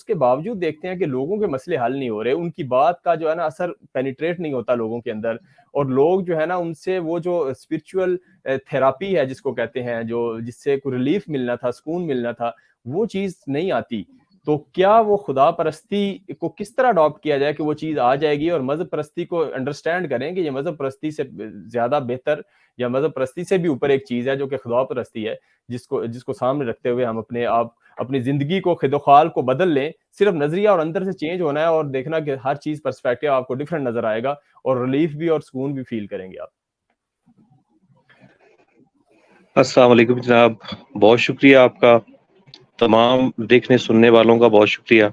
اس کے باوجود دیکھتے ہیں کہ لوگوں کے مسئلے حل نہیں ہو رہے, ان کی بات کا جو ہے نا اثر پینیٹریٹ نہیں ہوتا لوگوں کے اندر, اور لوگ جو ہے نا ان سے وہ جو اسپرچول تھراپی ہے جس کو کہتے ہیں, جو جس سے کوئی ریلیف ملنا تھا, سکون ملنا تھا, وہ چیز نہیں آتی. تو کیا وہ خدا پرستی کو کس طرح اڈاپٹ کیا جائے کہ وہ چیز آ جائے گی, اور مذہب پرستی کو انڈرسٹینڈ کریں کہ یہ مذہب پرستی سے زیادہ بہتر یا مذہب پرستی سے بھی اوپر ایک چیز ہے جو کہ خدا پرستی ہے, جس کو سامنے رکھتے ہوئے ہم اپنی زندگی کو خد و خال کو بدل لیں. صرف نظریہ اور اندر سے چینج ہونا ہے, اور دیکھنا کہ ہر چیز پرسپیکٹیو آپ کو ڈفرینٹ نظر آئے گا, اور ریلیف بھی اور سکون بھی فیل کریں گے آپ. السلام علیکم جناب, بہت شکریہ آپ کا, تمام دیکھنے سننے والوں کا بہت شکریہ.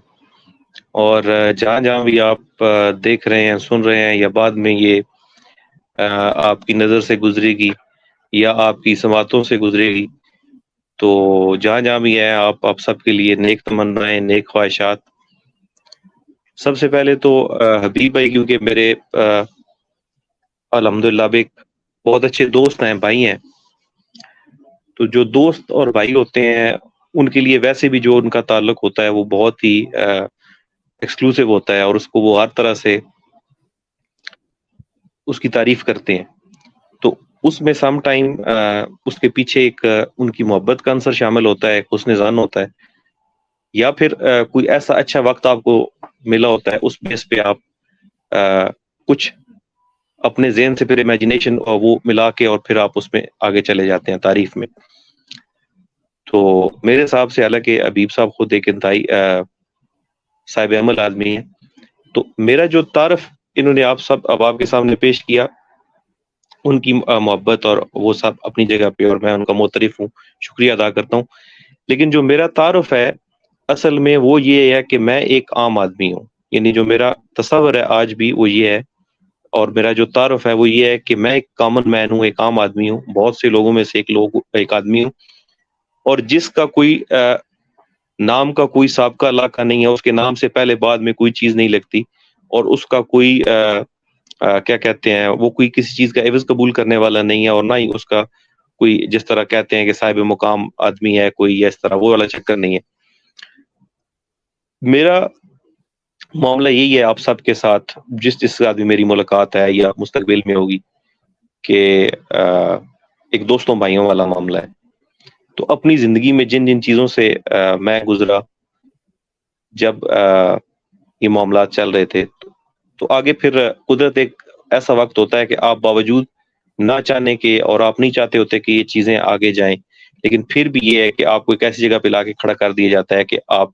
اور جہاں جہاں بھی آپ دیکھ رہے ہیں, سن رہے ہیں, یا بعد میں یہ آپ کی نظر سے گزرے گی یا آپ کی سماعتوں سے گزرے گی, تو جہاں جہاں بھی ہے آپ سب کے لیے نیک تمنائیں, نیک خواہشات. سب سے پہلے تو حبیب بھائی, کیونکہ میرے الحمدللہ اب ایک بہت اچھے دوست ہیں, بھائی ہیں, تو جو دوست اور بھائی ہوتے ہیں ان کے لیے ویسے بھی جو ان کا تعلق ہوتا ہے وہ بہت ہی ایکسکلوسیو ہوتا ہے, اور اس کو وہ ہر طرح سے اس کی تعریف کرتے ہیں. تو اس میں سم ٹائم اس کے پیچھے ایک ان کی محبت کا عنصر شامل ہوتا ہے, حسن ظن ہوتا ہے, یا پھر کوئی ایسا اچھا وقت آپ کو ملا ہوتا ہے, اس بیس پہ آپ کچھ اپنے ذہن سے پھر امیجنیشن وہ ملا کے اور پھر آپ اس میں آگے چلے جاتے ہیں تعریف میں. تو میرے حساب سے, حالانکہ ابیب صاحب خود ایک انتہائی صاحب عمل آدمی ہیں, تو میرا جو تعارف انہوں نے اب آپ کے سامنے پیش کیا, ان کی محبت اور وہ سب اپنی جگہ پہ, اور میں ان کا معترف ہوں, شکریہ ادا کرتا ہوں. لیکن جو میرا تعارف ہے اصل میں وہ یہ ہے کہ میں ایک عام آدمی ہوں, یعنی جو میرا تصور ہے آج بھی وہ یہ ہے, اور میرا جو تعارف ہے وہ یہ ہے کہ میں ایک کامن مین ہوں, ایک عام آدمی ہوں, بہت سے لوگوں میں سے ایک آدمی ہوں, اور جس کا کوئی نام کا کوئی سابقہ علاقہ نہیں ہے, اس کے نام سے پہلے بعد میں کوئی چیز نہیں لگتی, اور اس کا کوئی کیا کہتے ہیں, وہ کوئی کسی چیز کا عوض قبول کرنے والا نہیں ہے, اور نہ ہی اس کا کوئی جس طرح کہتے ہیں کہ صاحب مقام آدمی ہے کوئی, یا اس طرح وہ والا چکر نہیں ہے. میرا معاملہ یہی ہے آپ سب کے ساتھ, جس کے ساتھ بھی میری ملاقات ہے یا مستقبل میں ہوگی, کہ ایک دوستوں بھائیوں والا معاملہ ہے. تو اپنی زندگی میں جن جن چیزوں سے میں گزرا جب یہ معاملات چل رہے تھے, تو آگے پھر قدرت ایک ایسا وقت ہوتا ہے کہ آپ باوجود نہ چاہنے کے, اور آپ نہیں چاہتے ہوتے کہ یہ چیزیں آگے جائیں, لیکن پھر بھی یہ ہے کہ آپ کو ایک ایسی جگہ پہ لا کے کھڑا کر دیا جاتا ہے کہ آپ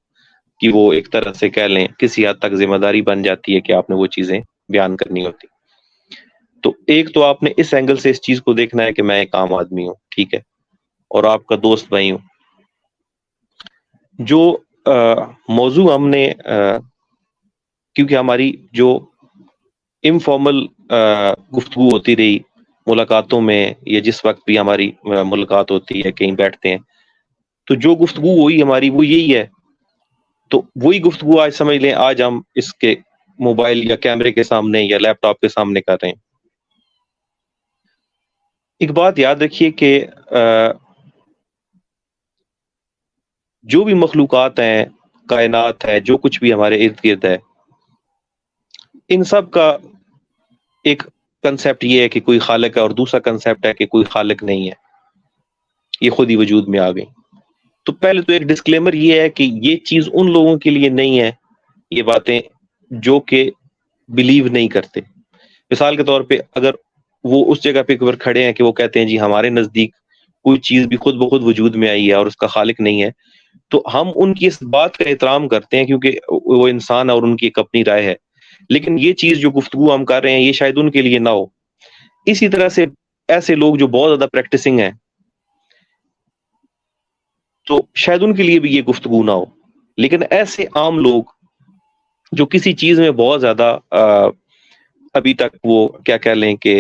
کی وہ ایک طرح سے کہہ لیں کسی حد تک ذمہ داری بن جاتی ہے کہ آپ نے وہ چیزیں بیان کرنی ہوتی. تو ایک تو آپ نے اس اینگل سے اس چیز کو دیکھنا ہے کہ میں ایک عام آدمی ہوں, ٹھیک ہے, اور آپ کا دوست بھائی ہوں. جو موضوع ہم نے کیونکہ ہماری جو انفارمل گفتگو ہوتی رہی ملاقاتوں میں, یا جس وقت بھی ہماری ملاقات ہوتی ہے کہیں بیٹھتے ہیں, تو جو گفتگو ہوئی ہماری وہ یہی ہے. تو وہی گفتگو آج سمجھ لیں آج ہم اس کے موبائل یا کیمرے کے سامنے یا لیپ ٹاپ کے سامنے کر رہے ہیں. ایک بات یاد رکھیے کہ جو بھی مخلوقات ہیں, کائنات ہے, جو کچھ بھی ہمارے ارد گرد ہے, ان سب کا ایک کنسیپٹ یہ ہے کہ کوئی خالق ہے, اور دوسرا کنسیپٹ ہے کہ کوئی خالق نہیں ہے, یہ خود ہی وجود میں آ گئی. تو پہلے تو ایک ڈسکلیمر یہ ہے کہ یہ چیز ان لوگوں کے لیے نہیں ہے, یہ باتیں جو کہ بلیو نہیں کرتے. مثال کے طور پہ اگر وہ اس جگہ پہ کھڑے ہیں کہ وہ کہتے ہیں جی ہمارے نزدیک کوئی چیز بھی خود بخود وجود میں آئی ہے اور اس کا خالق نہیں ہے, تو ہم ان کی اس بات کا احترام کرتے ہیں کیونکہ وہ انسان ہے اور ان کی ایک اپنی رائے ہے. لیکن یہ چیز جو گفتگو ہم کر رہے ہیں یہ شاید ان کے لیے نہ ہو. اسی طرح سے ایسے لوگ جو بہت زیادہ پریکٹسنگ ہیں, تو شاید ان کے لیے بھی یہ گفتگو نہ ہو. لیکن ایسے عام لوگ جو کسی چیز میں بہت زیادہ ابھی تک وہ کیا کہہ لیں کہ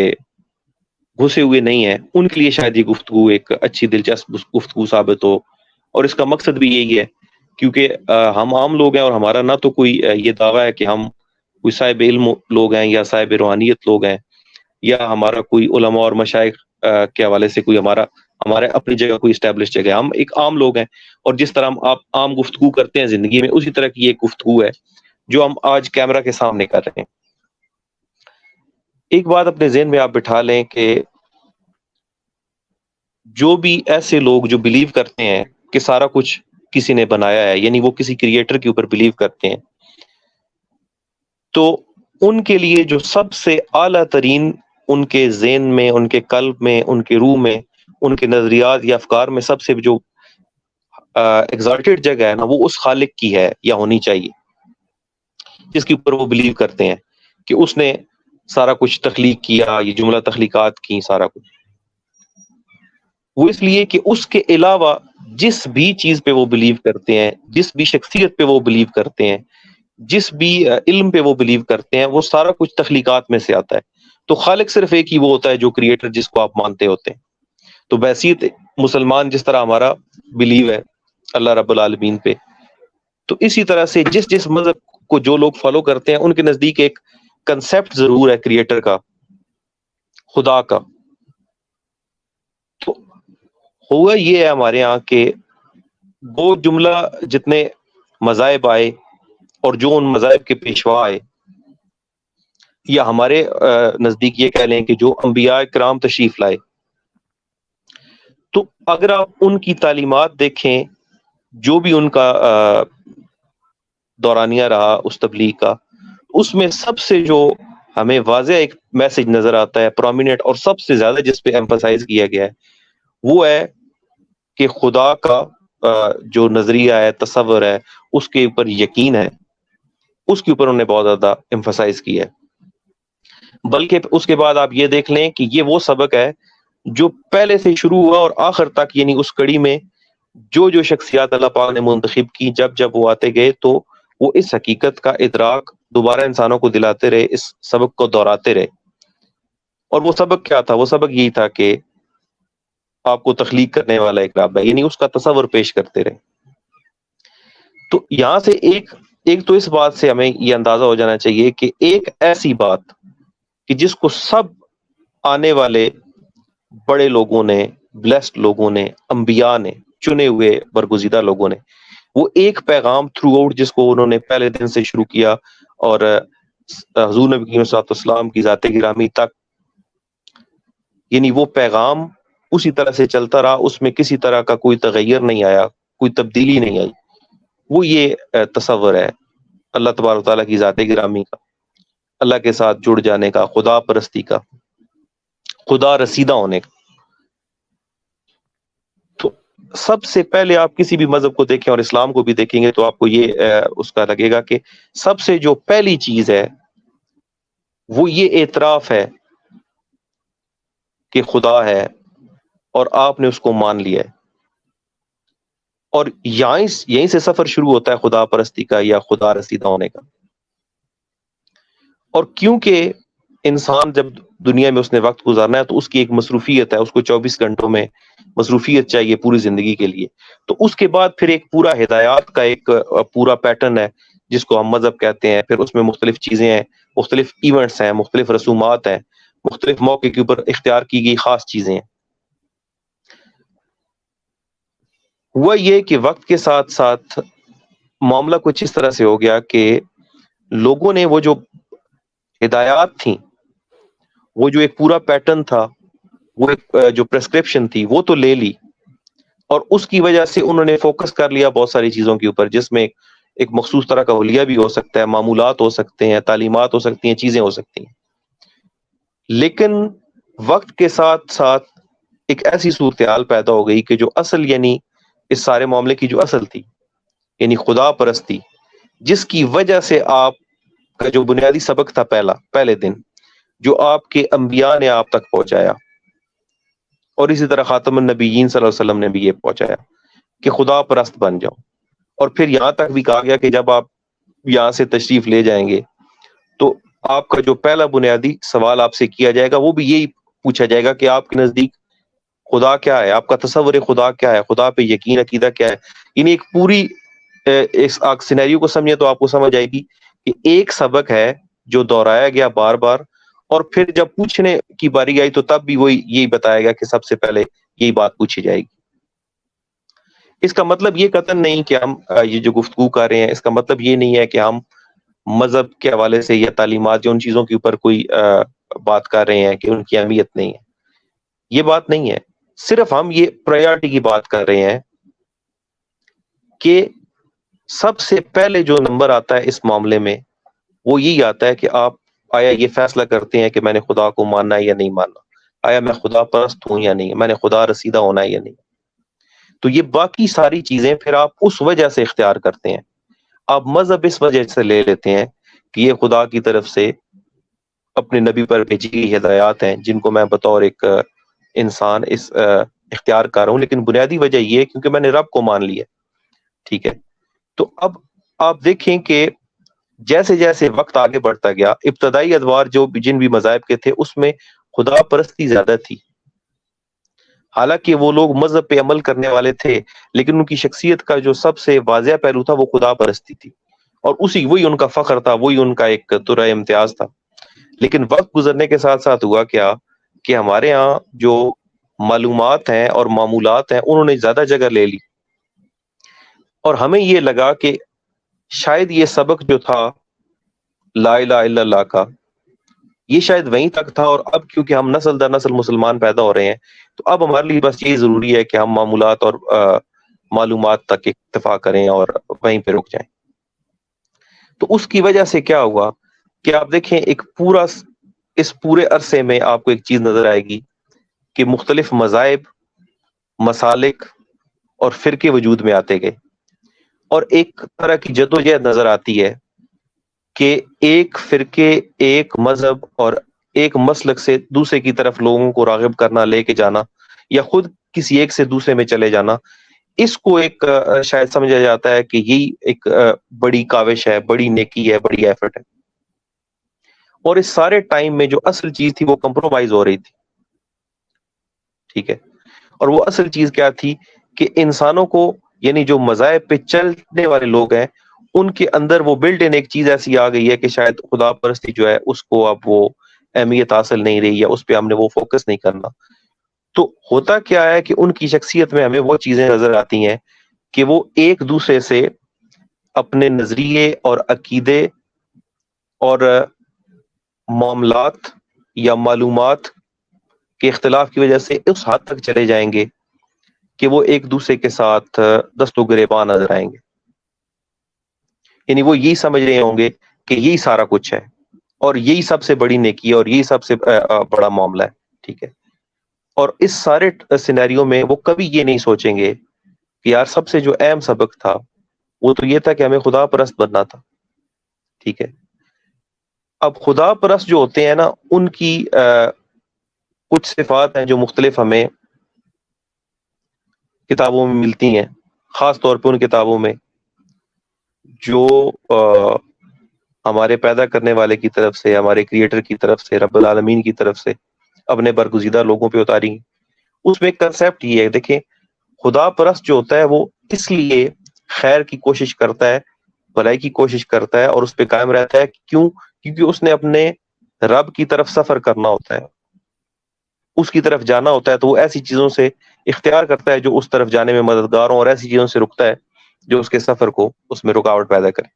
گھسے ہوئے نہیں ہیں, ان کے لیے شاید یہ گفتگو ایک اچھی دلچسپ گفتگو ثابت ہو. اور اس کا مقصد بھی یہی ہے کیونکہ ہم عام لوگ ہیں, اور ہمارا نہ تو کوئی یہ دعویٰ ہے کہ ہم کوئی صاحب علم لوگ ہیں یا صاحب روحانیت لوگ ہیں, یا ہمارا کوئی علماء اور مشائخ کے حوالے سے کوئی ہمارا ہمارے اپنی جگہ کوئی اسٹیبلش جگہ ہے، ہم ایک عام لوگ ہیں، اور جس طرح ہم آپ عام گفتگو کرتے ہیں زندگی میں، اسی طرح کی ایک گفتگو ہے جو ہم آج کیمرہ کے سامنے کر رہے ہیں۔ ایک بات اپنے ذہن میں آپ بٹھا لیں کہ جو بھی ایسے لوگ جو بلیو کرتے ہیں کہ سارا کچھ کسی نے بنایا ہے، یعنی وہ کسی کریٹر کے اوپر بلیو کرتے ہیں، تو ان کے لیے جو سب سے اعلیٰ ترین ان کے ذہن میں، ان کے قلب میں، ان کے روح میں، ان کے نظریات یا افکار میں سب سے جو ایگزالٹیڈ جگہ ہے نا، وہ اس خالق کی ہے یا ہونی چاہیے جس کے اوپر وہ بلیو کرتے ہیں کہ اس نے سارا کچھ تخلیق کیا، یہ جملہ تخلیقات کی سارا کچھ۔ وہ اس لیے کہ اس کے علاوہ جس بھی چیز پہ وہ بلیو کرتے ہیں، جس بھی شخصیت پہ وہ بلیو کرتے ہیں، جس بھی علم پہ وہ بلیو کرتے ہیں، وہ سارا کچھ تخلیقات میں سے آتا ہے۔ تو خالق صرف ایک ہی وہ ہوتا ہے جو کریٹر جس کو آپ مانتے ہوتے ہیں۔ تو بحیثیت مسلمان جس طرح ہمارا بلیو ہے اللہ رب العالمین پہ، تو اسی طرح سے جس مذہب کو جو لوگ فالو کرتے ہیں ان کے نزدیک ایک کنسیپٹ ضرور ہے کریٹر کا، خدا کا۔ تو ہوا یہ ہے ہمارے یہاں کہ وہ جملہ جتنے مذاہب آئے اور جو ان مذاہب کے پیشوا آئے، یا ہمارے نزدیک یہ کہہ لیں کہ جو انبیاء کرام تشریف لائے، تو اگر آپ ان کی تعلیمات دیکھیں، جو بھی ان کا دورانیہ رہا اس تبلیغ کا، اس میں سب سے جو ہمیں واضح ایک میسج نظر آتا ہے پرومیننٹ، اور سب سے زیادہ جس پہ ایمفسائز کیا گیا ہے، وہ ہے کہ خدا کا جو نظریہ ہے، تصور ہے، اس کے اوپر یقین ہے، اس کے اوپر انہوں نے بہت زیادہ ایمفسائز کیا ہے۔ بلکہ اس کے بعد آپ یہ دیکھ لیں کہ یہ وہ سبق ہے جو پہلے سے شروع ہوا اور آخر تک، یعنی اس کڑی میں جو شخصیات اللہ پاک نے منتخب کی، جب وہ آتے گئے تو وہ اس حقیقت کا ادراک دوبارہ انسانوں کو دلاتے رہے، اس سبق کو دہراتے رہے۔ اور وہ سبق کیا تھا؟ وہ سبق یہی تھا کہ آپ کو تخلیق کرنے والا ایک رب ہے، یعنی اس کا تصور پیش کرتے رہے۔ تو یہاں سے ایک تو اس بات سے ہمیں یہ اندازہ ہو جانا چاہیے کہ ایک ایسی بات کہ جس کو سب آنے والے بڑے لوگوں نے، بلیسڈ لوگوں نے، انبیاء نے، چنے ہوئے برگزیدہ لوگوں نے، وہ ایک پیغام تھرو آؤٹ جس کو انہوں نے پہلے دن سے شروع کیا اور حضور نبی کریم صلی اللہ علیہ وسلم کی ذات گرامی تک، یعنی وہ پیغام اسی طرح سے چلتا رہا، اس میں کسی طرح کا کوئی تغیر نہیں آیا، کوئی تبدیلی نہیں آئی۔ وہ یہ تصور ہے اللہ تبارک و تعالیٰ کی ذات گرامی کا، اللہ کے ساتھ جڑ جانے کا، خدا پرستی کا، خدا رسیدہ ہونے کا۔ تو سب سے پہلے آپ کسی بھی مذہب کو دیکھیں اور اسلام کو بھی دیکھیں گے تو آپ کو یہ اس کا لگے گا کہ سب سے جو پہلی چیز ہے وہ یہ اعتراف ہے کہ خدا ہے اور آپ نے اس کو مان لیا ہے۔ اور یہیں سے سفر شروع ہوتا ہے خدا پرستی کا یا خدا رسیدہ ہونے کا۔ اور کیونکہ انسان جب دنیا میں اس نے وقت گزارنا ہے تو اس کی ایک مصروفیت ہے، اس کو 24 گھنٹوں میں مصروفیت چاہیے پوری زندگی کے لیے۔ تو اس کے بعد پھر ایک پورا ہدایات کا ایک پورا پیٹرن ہے جس کو ہم مذہب کہتے ہیں۔ پھر اس میں مختلف چیزیں ہیں، مختلف ایونٹس ہیں، مختلف رسومات ہیں، مختلف موقع کے اوپر اختیار کی گئی خاص چیزیں ہیں۔ ہوا یہ کہ وقت کے ساتھ ساتھ معاملہ کچھ اس طرح سے ہو گیا کہ لوگوں نے وہ جو ہدایات تھیں، وہ جو ایک پورا پیٹرن تھا، وہ ایک جو پرسکرپشن تھی، وہ تو لے لی، اور اس کی وجہ سے انہوں نے فوکس کر لیا بہت ساری چیزوں کے اوپر، جس میں ایک مخصوص طرح کا حلیہ بھی ہو سکتا ہے، معمولات ہو سکتے ہیں، تعلیمات ہو سکتی ہیں، چیزیں ہو سکتی ہیں۔ لیکن وقت کے ساتھ ساتھ ایک ایسی صورتحال پیدا ہو گئی کہ جو اصل، یعنی اس سارے معاملے کی جو اصل تھی، یعنی خدا پرستی، جس کی وجہ سے آپ کا جو بنیادی سبق تھا پہلے دن، جو آپ کے انبیاء نے آپ تک پہنچایا، اور اسی طرح خاتم النبیین صلی اللہ علیہ وسلم نے بھی یہ پہنچایا کہ خدا پرست بن جاؤ۔ اور پھر یہاں تک بھی کہا گیا کہ جب آپ یہاں سے تشریف لے جائیں گے تو آپ کا جو پہلا بنیادی سوال آپ سے کیا جائے گا وہ بھی یہی پوچھا جائے گا کہ آپ کے نزدیک خدا کیا ہے، آپ کا تصور خدا کیا ہے، خدا پہ یقین عقیدہ کیا ہے۔ یعنی ایک پوری اس سینیریو کو سمجھے تو آپ کو سمجھ آئے گی کہ ایک سبق ہے جو دہرایا گیا بار بار، اور پھر جب پوچھنے کی باری آئی تو تب بھی وہی یہی بتایا گیا کہ سب سے پہلے یہی بات پوچھی جائے گی. اس کا مطلب یہ قطعاً نہیں کہ ہم یہ جو گفتگو کر رہے ہیں اس کا مطلب یہ نہیں ہے کہ ہم مذہب کے حوالے سے یا تعلیمات یا ان چیزوں کے اوپر کوئی بات کر رہے ہیں کہ ان کی اہمیت نہیں ہے. یہ بات نہیں ہے. صرف ہم یہ پرائیورٹی کی بات کر رہے ہیں کہ سب سے پہلے جو نمبر آتا ہے اس معاملے میں وہ یہی آتا ہے کہ آپ آیا یہ فیصلہ کرتے ہیں کہ میں نے خدا کو ماننا ہے یا نہیں ماننا, آیا میں خدا پرست ہوں یا نہیں, میں نے خدا رسیدہ ہونا ہے یا نہیں. تو یہ باقی ساری چیزیں پھر آپ اس وجہ سے اختیار کرتے ہیں. آپ مذہب اس وجہ سے لے لیتے ہیں کہ یہ خدا کی طرف سے اپنے نبی پر بھیجی گئی ہدایات ہیں جن کو میں بطور ایک انسان اس اختیار کر رہا ہوں, لیکن بنیادی وجہ یہ ہے کیونکہ میں نے رب کو مان لیا. ٹھیک ہے, تو اب آپ دیکھیں کہ جیسے جیسے وقت آگے بڑھتا گیا, ابتدائی ادوار جو جن بھی مذاہب کے تھے اس میں خدا پرستی زیادہ تھی. حالانکہ وہ لوگ مذہب پہ عمل کرنے والے تھے, لیکن ان کی شخصیت کا جو سب سے واضح پہلو تھا وہ خدا پرستی تھی, اور وہی ان کا فخر تھا, وہی ان کا ایک ترہ امتیاز تھا. لیکن وقت گزرنے کے ساتھ ساتھ ہوا کیا کہ ہمارے ہاں جو معلومات ہیں اور معمولات ہیں انہوں نے زیادہ جگہ لے لی, اور ہمیں یہ لگا کہ شاید یہ سبق جو تھا لا الہ الا اللہ کا یہ شاید وہیں تک تھا, اور اب کیونکہ ہم نسل در نسل مسلمان پیدا ہو رہے ہیں تو اب ہمارے لیے بس یہ ضروری ہے کہ ہم معمولات اور معلومات تک اکتفا کریں اور وہیں پہ رک جائیں. تو اس کی وجہ سے کیا ہوا کہ آپ دیکھیں اس پورے عرصے میں آپ کو ایک چیز نظر آئے گی کہ مختلف مذاہب, مسالک اور فرقے وجود میں آتے گئے, اور ایک طرح کی جدوجہد نظر آتی ہے کہ ایک فرقے, ایک مذہب اور ایک مسلک سے دوسرے کی طرف لوگوں کو راغب کرنا, لے کے جانا, یا خود کسی ایک سے دوسرے میں چلے جانا. اس کو ایک شاید سمجھا جاتا ہے کہ یہی ایک بڑی کاوش ہے, بڑی نیکی ہے, بڑی ایفرٹ ہے. اور اس سارے ٹائم میں جو اصل چیز تھی وہ کمپرومائز ہو رہی تھی. ٹھیک ہے, اور وہ اصل چیز کیا تھی کہ انسانوں کو, یعنی جو مذاہب پہ چلنے والے لوگ ہیں, ان کے اندر وہ بلٹ ان ایک چیز ایسی آ گئی ہے کہ شاید خدا پرستی جو ہے اس کو اب وہ اہمیت حاصل نہیں رہی, یا اس پہ ہم نے وہ فوکس نہیں کرنا. تو ہوتا کیا ہے کہ ان کی شخصیت میں ہمیں وہ چیزیں نظر آتی ہیں کہ وہ ایک دوسرے سے اپنے نظریے اور عقیدے اور معاملات یا معلومات کے اختلاف کی وجہ سے اس حد تک چلے جائیں گے کہ وہ ایک دوسرے کے ساتھ دست و گریباں نظر آئیں گے. یعنی وہ یہی سمجھ رہے ہوں گے کہ یہی سارا کچھ ہے, اور یہی سب سے بڑی نیکی ہے, اور یہی سب سے بڑا معاملہ ہے. ٹھیک ہے, اور اس سارے سینیریو میں وہ کبھی یہ نہیں سوچیں گے کہ یار سب سے جو اہم سبق تھا وہ تو یہ تھا کہ ہمیں خدا پرست بننا تھا. ٹھیک ہے, اب خدا پرست جو ہوتے ہیں نا, ان کی کچھ صفات ہیں جو مختلف ہمیں کتابوں میں ملتی ہیں, خاص طور پہ ان کتابوں میں جو ہمارے پیدا کرنے والے کی طرف سے, ہمارے کریٹر کی طرف سے, رب العالمین کی طرف سے اپنے برگزیدہ لوگوں پہ اتاری ہیں. اس میں ایک کنسیپٹ یہ ہے, دیکھیں خدا پرست جو ہوتا ہے وہ اس لیے خیر کی کوشش کرتا ہے, بھلائی کی کوشش کرتا ہے, اور اس پہ قائم رہتا ہے. کیوں؟ کیونکہ اس نے اپنے رب کی طرف سفر کرنا ہوتا ہے, اس کی طرف جانا ہوتا ہے, تو وہ ایسی چیزوں سے اختیار کرتا ہے جو اس طرف جانے میں مددگار ہوں, اور ایسی چیزوں سے رکتا ہے جو اس کے سفر کو اس میں رکاوٹ پیدا کرے.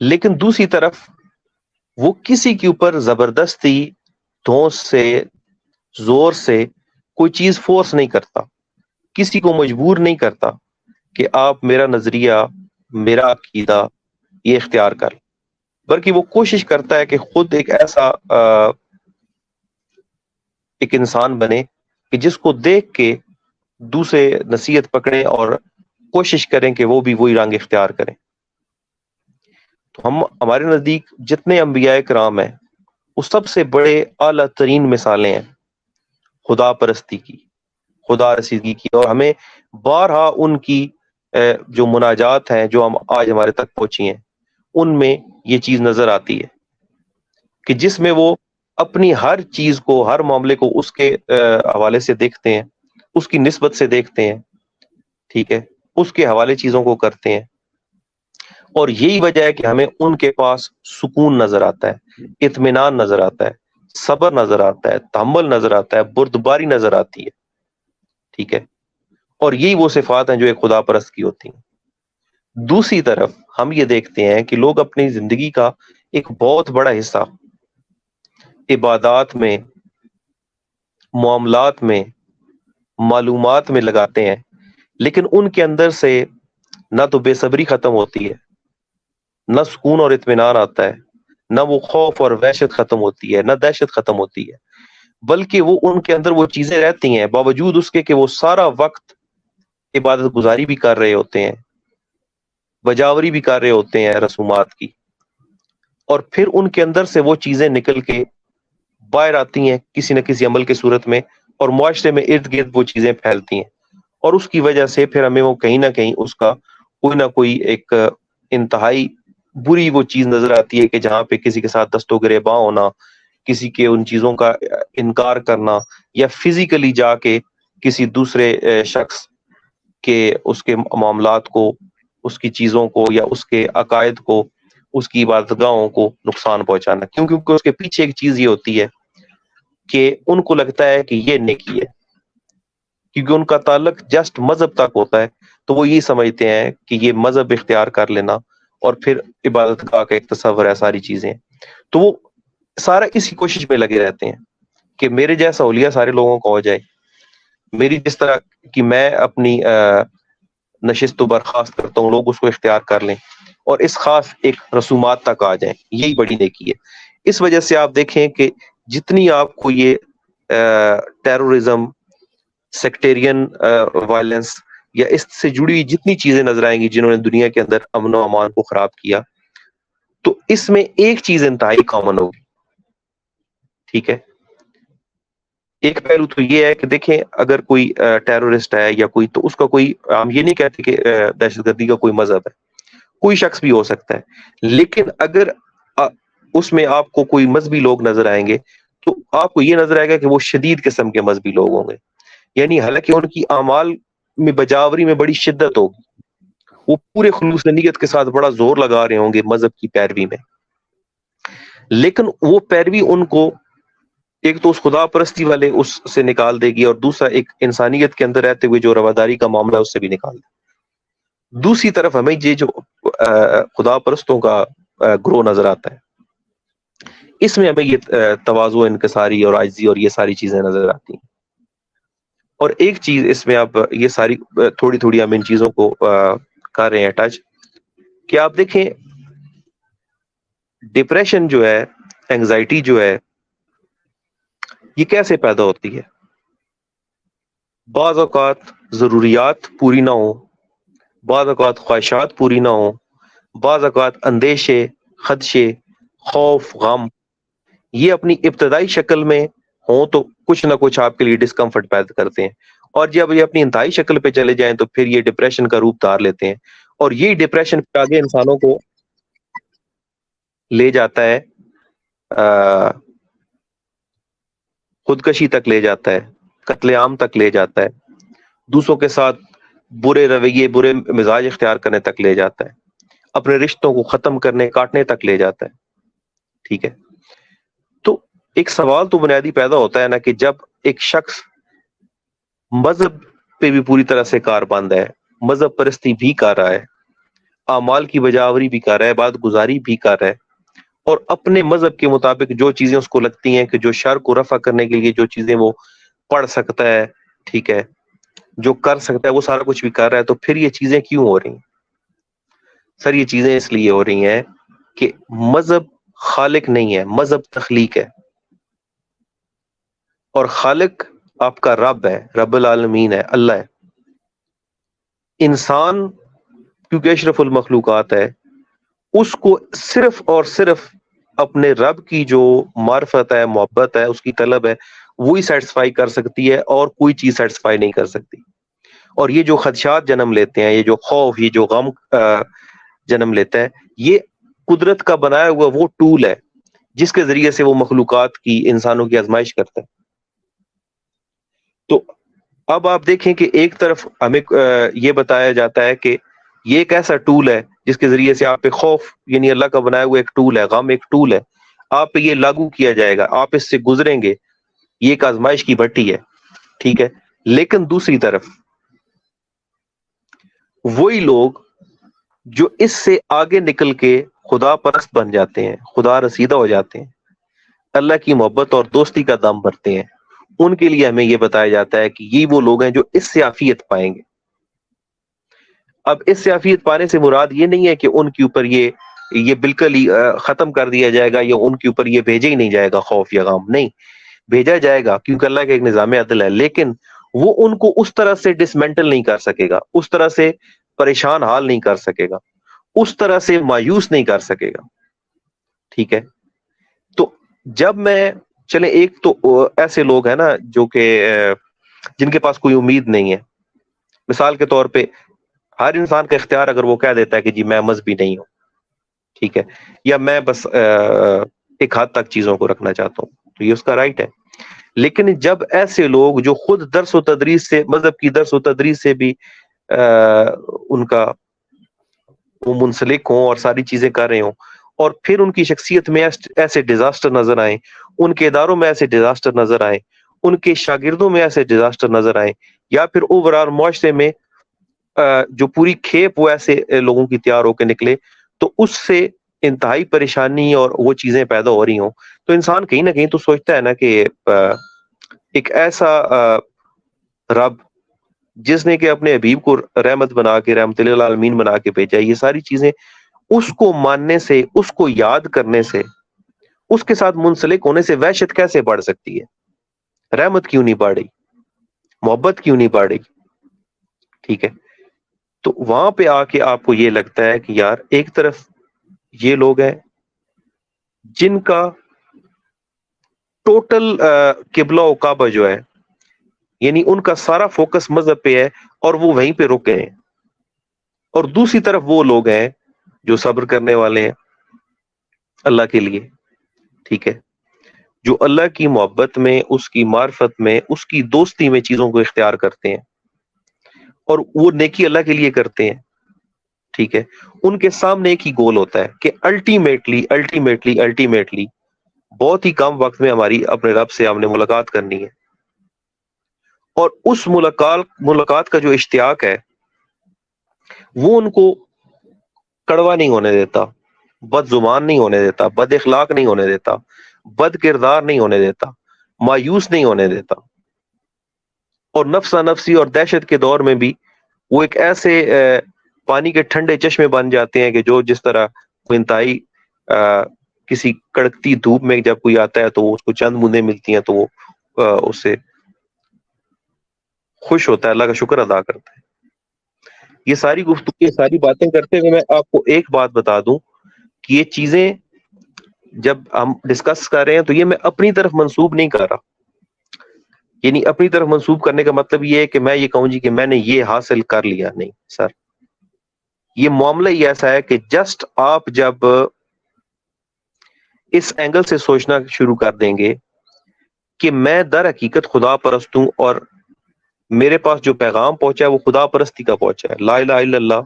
لیکن دوسری طرف وہ کسی کے اوپر زبردستی, دھونس سے, زور سے کوئی چیز فورس نہیں کرتا, کسی کو مجبور نہیں کرتا کہ آپ میرا نظریہ, میرا عقیدہ یہ اختیار کر, بلکہ وہ کوشش کرتا ہے کہ خود ایک ایسا ایک انسان بنے کہ جس کو دیکھ کے دوسرے نصیحت پکڑیں اور کوشش کریں کہ وہ بھی وہی رنگ اختیار کریں. تو ہمارے نزدیک جتنے انبیاء کرام ہیں وہ سب سے بڑے اعلیٰ ترین مثالیں ہیں خدا پرستی کی, خدا رسیدگی کی, اور ہمیں بارہا ان کی جو مناجات ہیں جو ہم آج ہمارے تک پہنچی ہیں ان میں یہ چیز نظر آتی ہے کہ جس میں وہ اپنی ہر چیز کو, ہر معاملے کو اس کے حوالے سے دیکھتے ہیں, اس کی نسبت سے دیکھتے ہیں. ٹھیک ہے, اس کے حوالے چیزوں کو کرتے ہیں, اور یہی وجہ ہے کہ ہمیں ان کے پاس سکون نظر آتا ہے, اطمینان نظر آتا ہے, صبر نظر آتا ہے، تحمل نظر آتا ہے، بردباری نظر آتی ہے، ٹھیک ہے، اور یہی وہ صفات ہیں جو ایک خدا پرست کی ہوتی ہیں۔ دوسری طرف ہم یہ دیکھتے ہیں کہ لوگ اپنی زندگی کا ایک بہت بڑا حصہ عبادات میں، معاملات میں، معلومات میں لگاتے ہیں، لیکن ان کے اندر سے نہ تو بے صبری ختم ہوتی ہے، نہ سکون اور اطمینان آتا ہے، نہ وہ خوف اور وحشت ختم ہوتی ہے، نہ دہشت ختم ہوتی ہے، بلکہ وہ ان کے اندر وہ چیزیں رہتی ہیں، باوجود اس کے کہ وہ سارا وقت عبادت گزاری بھی کر رہے ہوتے ہیں، بجاوری بھی کر رہے ہوتے ہیں رسومات کی، اور پھر ان کے اندر سے وہ چیزیں نکل کے باہر آتی ہیں کسی نہ کسی عمل کے صورت میں، اور معاشرے میں ارد گرد وہ چیزیں پھیلتی ہیں، اور اس کی وجہ سے پھر ہمیں وہ کہیں نہ کہیں اس کا کوئی نہ کوئی ایک انتہائی بری وہ چیز نظر آتی ہے کہ جہاں پہ کسی کے ساتھ دست و گریباں ہونا، کسی کے ان چیزوں کا انکار کرنا، یا فزیکلی جا کے کسی دوسرے شخص کے اس کے معاملات کو، اس کی چیزوں کو، یا اس کے عقائد کو، اس کی عبادت گاہوں کو نقصان پہنچانا، کیونکہ اس کے پیچھے ایک چیز یہ ہوتی ہے کہ ان کو لگتا ہے کہ یہ نیکی ہے، کیونکہ ان کا تعلق جسٹ مذہب تک ہوتا ہے، تو وہ یہ سمجھتے ہیں کہ یہ مذہب اختیار کر لینا اور پھر عبادت گاہ کا ایک تصور ہے، ساری چیزیں، تو وہ سارا اسی کوشش میں لگے رہتے ہیں کہ میرے جیسا اولیاء سارے لوگوں کو ہو جائے، میری جس طرح کی میں اپنی نشست و برخاست کرتا ہوں لوگ اس کو اختیار کر لیں، اور اس خاص ایک رسومات تک آ جائیں، یہی بڑی نیکی ہے۔ اس وجہ سے آپ دیکھیں کہ جتنی آپ کو یہ ٹیرورزم، سیکٹیرین وائلنس، یا اس سے جڑی ہوئی جتنی چیزیں نظر آئیں گی جنہوں نے دنیا کے اندر امن و امان کو خراب کیا، تو اس میں ایک چیز انتہائی کامن ہوگی، ٹھیک ہے۔ ایک پہلو تو یہ ہے کہ دیکھیں اگر کوئی ٹیرورسٹ ہے یا کوئی، تو اس کا کوئی، ہم یہ نہیں کہتے کہ دہشت گردی کا کوئی مذہب ہے، کوئی شخص بھی ہو سکتا ہے، لیکن اگر اس میں آپ کو کوئی مذہبی لوگ نظر آئیں گے تو آپ کو یہ نظر آئے گا کہ وہ شدید قسم کے مذہبی لوگ ہوں گے، یعنی حالانکہ ان کی اعمال میں بجاوری میں بڑی شدت ہوگی، وہ پورے خلوص نیت کے ساتھ بڑا زور لگا رہے ہوں گے مذہب کی پیروی میں، لیکن وہ پیروی ان کو ایک تو اس خدا پرستی والے اس سے نکال دے گی، اور دوسرا ایک انسانیت کے اندر رہتے ہوئے جو رواداری کا معاملہ ہے اس سے بھی نکال دے۔ دوسری طرف ہمیں یہ جو خدا پرستوں کا گروہ نظر آتا ہے، اس میں ہمیں یہ تواضع، انکساری اور عاجزی اور یہ ساری چیزیں نظر آتی ہیں۔ اور ایک چیز اس میں آپ یہ ساری تھوڑی تھوڑی ہم ان چیزوں کو کر رہے ہیں ٹچ، کہ آپ دیکھیں ڈپریشن جو ہے، اینگزائٹی جو ہے، یہ کیسے پیدا ہوتی ہے؟ بعض اوقات ضروریات پوری نہ ہوں، بعض اوقات خواہشات پوری نہ ہوں، بعض اوقات اندیشے، خدشے، خوف، غم، یہ اپنی ابتدائی شکل میں ہوں تو کچھ نہ کچھ آپ کے لیے ڈسکمفرٹ پیدا کرتے ہیں، اور جب یہ اپنی انتہائی شکل پہ چلے جائیں تو پھر یہ ڈپریشن کا روپ دھار لیتے ہیں، اور یہی ڈپریشن پہ آگے انسانوں کو لے جاتا ہے، خودکشی تک لے جاتا ہے، قتل عام تک لے جاتا ہے، دوسروں کے ساتھ برے رویے، برے مزاج اختیار کرنے تک لے جاتا ہے، اپنے رشتوں کو ختم کرنے، کاٹنے تک لے جاتا ہے، ٹھیک ہے۔ تو ایک سوال تو بنیادی پیدا ہوتا ہے نا کہ جب ایک شخص مذہب پہ بھی پوری طرح سے کاربند ہے، مذہب پرستی بھی کر رہا ہے، اعمال کی بجاوری بھی کر رہا ہے، بات گزاری بھی کر رہا ہے، اور اپنے مذہب کے مطابق جو چیزیں اس کو لگتی ہیں کہ جو شر کو رفع کرنے کے لیے جو چیزیں وہ پڑھ سکتا ہے، ٹھیک ہے، جو کر سکتا ہے وہ سارا کچھ بھی کر رہا ہے، تو پھر یہ چیزیں کیوں ہو رہی ہیں؟ سر یہ چیزیں اس لیے ہو رہی ہیں کہ مذہب خالق نہیں ہے، مذہب تخلیق ہے، اور خالق آپ کا رب ہے، رب العالمین ہے، اللہ ہے۔ انسان کیونکہ اشرف المخلوقات ہے، اس کو صرف اور صرف اپنے رب کی جو معرفت ہے، محبت ہے، اس کی طلب ہے، وہی سیٹسفائی کر سکتی ہے، اور کوئی چیز سیٹسفائی نہیں کر سکتی۔ اور یہ جو خدشات جنم لیتے ہیں، یہ جو خوف، یہ جو غم جنم لیتا ہے، یہ قدرت کا بنایا ہوا وہ ٹول ہے جس کے ذریعے سے وہ مخلوقات کی، انسانوں کی آزمائش کرتا ہے۔ تو اب آپ دیکھیں کہ ایک طرف ہمیں یہ بتایا جاتا ہے کہ یہ ایک ایسا ٹول ہے جس کے ذریعے سے آپ پہ خوف، یعنی اللہ کا بنایا ہوا ایک ٹول ہے، غم ایک ٹول ہے، آپ پہ یہ لاگو کیا جائے گا, آپ اس سے گزریں گے, یہ ایک آزمائش کی بھٹی ہے, ٹھیک ہے. لیکن دوسری طرف وہی لوگ جو اس سے آگے نکل کے خدا پرست بن جاتے ہیں, خدا رسیدہ ہو جاتے ہیں, اللہ کی محبت اور دوستی کا دم بھرتے ہیں, ان کے لیے ہمیں یہ بتایا جاتا ہے کہ یہ وہ لوگ ہیں جو اس سے عافیت پائیں گے. اب اس سے عافیت پانے سے مراد یہ نہیں ہے کہ ان کے اوپر یہ بالکل ہی ختم کر دیا جائے گا, یا ان کے اوپر یہ بھیجا ہی نہیں جائے گا خوف یا غم, نہیں, بھیجا جائے گا کیونکہ اللہ کا ایک نظام عدل ہے, لیکن وہ ان کو اس طرح سے ڈسمنٹل نہیں کر سکے گا, اس طرح سے پریشان حال نہیں کر سکے گا, اس طرح سے مایوس نہیں کر سکے گا, ٹھیک ہے. تو جب میں چلے, ایک تو ایسے لوگ ہیں نا جو کہ جن کے پاس کوئی امید نہیں ہے, مثال کے طور پہ ہر انسان کا اختیار اگر وہ کہہ دیتا ہے کہ جی میں مذہبی نہیں ہوں, ٹھیک ہے, یا میں بس ایک حد تک چیزوں کو رکھنا چاہتا ہوں, تو یہ اس کا رائٹ ہے. لیکن جب ایسے لوگ جو خود درس و تدریس سے, مذہب کی درس و تدریس سے بھی ان کا وہ منسلک ہوں اور ساری چیزیں کر رہے ہوں, اور پھر ان کی شخصیت میں ایسے ڈیزاسٹر نظر آئیں, ان کے اداروں میں ایسے ڈیزاسٹر نظر آئیں, ان کے شاگردوں میں ایسے ڈیزاسٹر نظر آئیں, یا پھر اوور آل معاشرے میں جو پوری کھیپ وہ ایسے لوگوں کی تیار ہو کے نکلے, تو اس سے انتہائی پریشانی اور وہ چیزیں پیدا ہو رہی ہوں, تو انسان کہیں نہ کہیں تو سوچتا ہے نا کہ ایک ایسا رب جس نے کہ اپنے حبیب کو رحمت بنا کے, رحمت للعالمین بنا کے بھیجا, یہ ساری چیزیں اس کو ماننے سے, اس کو یاد کرنے سے, اس کے ساتھ منسلک ہونے سے وحشت کیسے بڑھ سکتی ہے؟ رحمت کیوں نہیں بڑھ رہی, محبت کیوں نہیں بڑھ رہی, ٹھیک ہے. تو وہاں پہ آ کے آپ کو یہ لگتا ہے کہ یار ایک طرف یہ لوگ ہیں جن کا ٹوٹل قبلہ و کعبہ جو ہے, یعنی ان کا سارا فوکس مذہب پہ ہے اور وہ وہیں پہ رک گئے ہیں, اور دوسری طرف وہ لوگ ہیں جو صبر کرنے والے ہیں اللہ کے لیے, ٹھیک ہے, جو اللہ کی محبت میں, اس کی معرفت میں, اس کی دوستی میں چیزوں کو اختیار کرتے ہیں, اور وہ نیکی اللہ کے لیے کرتے ہیں, ٹھیک ہے. ان کے سامنے ایک ہی گول ہوتا ہے کہ الٹیمیٹلی بہت ہی کم وقت میں ہماری اپنے رب سے ہم نے ملاقات کرنی ہے, اور اس ملاقات کا جو اشتیاق ہے وہ ان کو کڑوا نہیں ہونے دیتا, بد زبان نہیں ہونے دیتا, بد اخلاق نہیں ہونے دیتا, بد کردار نہیں ہونے دیتا, مایوس نہیں ہونے دیتا, اور نفسا نفسی اور دہشت کے دور میں بھی وہ ایک ایسے پانی کے ٹھنڈے چشمے بن جاتے ہیں کہ جو جس طرح انتہائی کسی کڑکتی دھوپ میں جب کوئی آتا ہے تو اس کو چند بوندیں ملتی ہیں تو وہ اس سے خوش ہوتا ہے, اللہ کا شکر ادا کرتا ہے. یہ ساری گفتگو, یہ ساری باتیں کرتے ہوئے میں آپ کو ایک بات بتا دوں کہ یہ چیزیں جب ہم ڈسکس کر رہے ہیں تو یہ میں اپنی طرف منسوب نہیں کر رہا, یعنی اپنی طرف منسوب کرنے کا مطلب یہ ہے کہ میں یہ کہوں جی کہ میں نے یہ حاصل کر لیا, نہیں سر. یہ معاملہ ہی ایسا ہے کہ جسٹ آپ جب اس اینگل سے سوچنا شروع کر دیں گے کہ میں در حقیقت خدا پرست ہوں, اور میرے پاس جو پیغام پہنچا ہے وہ خدا پرستی کا پہنچا ہے, لا الہ الا اللہ,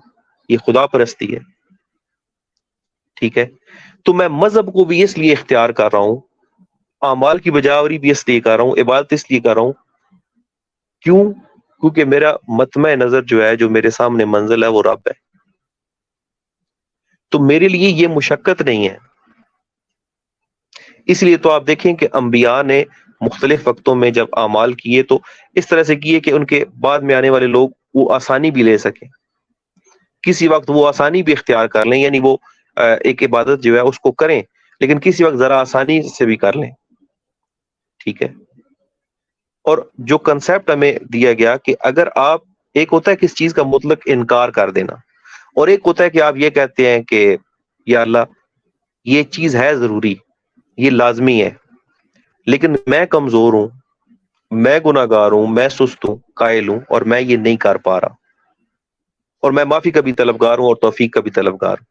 یہ خدا پرستی ہے, ٹھیک ہے. تو میں مذہب کو بھی اس لیے اختیار کر رہا ہوں, اعمال کی بجاوری بھی اس لیے کر رہا ہوں, عبادت اس لیے کر رہا ہوں, کیونکہ میرا مطمع نظر جو ہے, جو میرے سامنے منزل ہے, وہ رب ہے. تو میرے لیے یہ مشقت نہیں ہے. اس لیے تو آپ دیکھیں کہ انبیاء نے مختلف وقتوں میں جب اعمال کیے تو اس طرح سے کیے کہ ان کے بعد میں آنے والے لوگ وہ آسانی بھی لے سکیں, کسی وقت وہ آسانی بھی اختیار کر لیں, یعنی وہ ایک عبادت جو ہے اس کو کریں لیکن کسی وقت ذرا آسانی سے بھی کر لیں, ٹھیک ہے. اور جو کنسپٹ ہمیں دیا گیا کہ اگر آپ, ایک ہوتا ہے کس چیز کا مطلق انکار کر دینا, اور ایک ہوتا ہے کہ آپ یہ کہتے ہیں کہ یا اللہ یہ چیز ہے ضروری, یہ لازمی ہے, لیکن میں کمزور ہوں, میں گناہگار ہوں, میں سست ہوں, قائل ہوں, اور میں یہ نہیں کر پا رہا, اور میں معافی کا بھی طلبگار ہوں اور توفیق کا بھی طلبگار ہوں.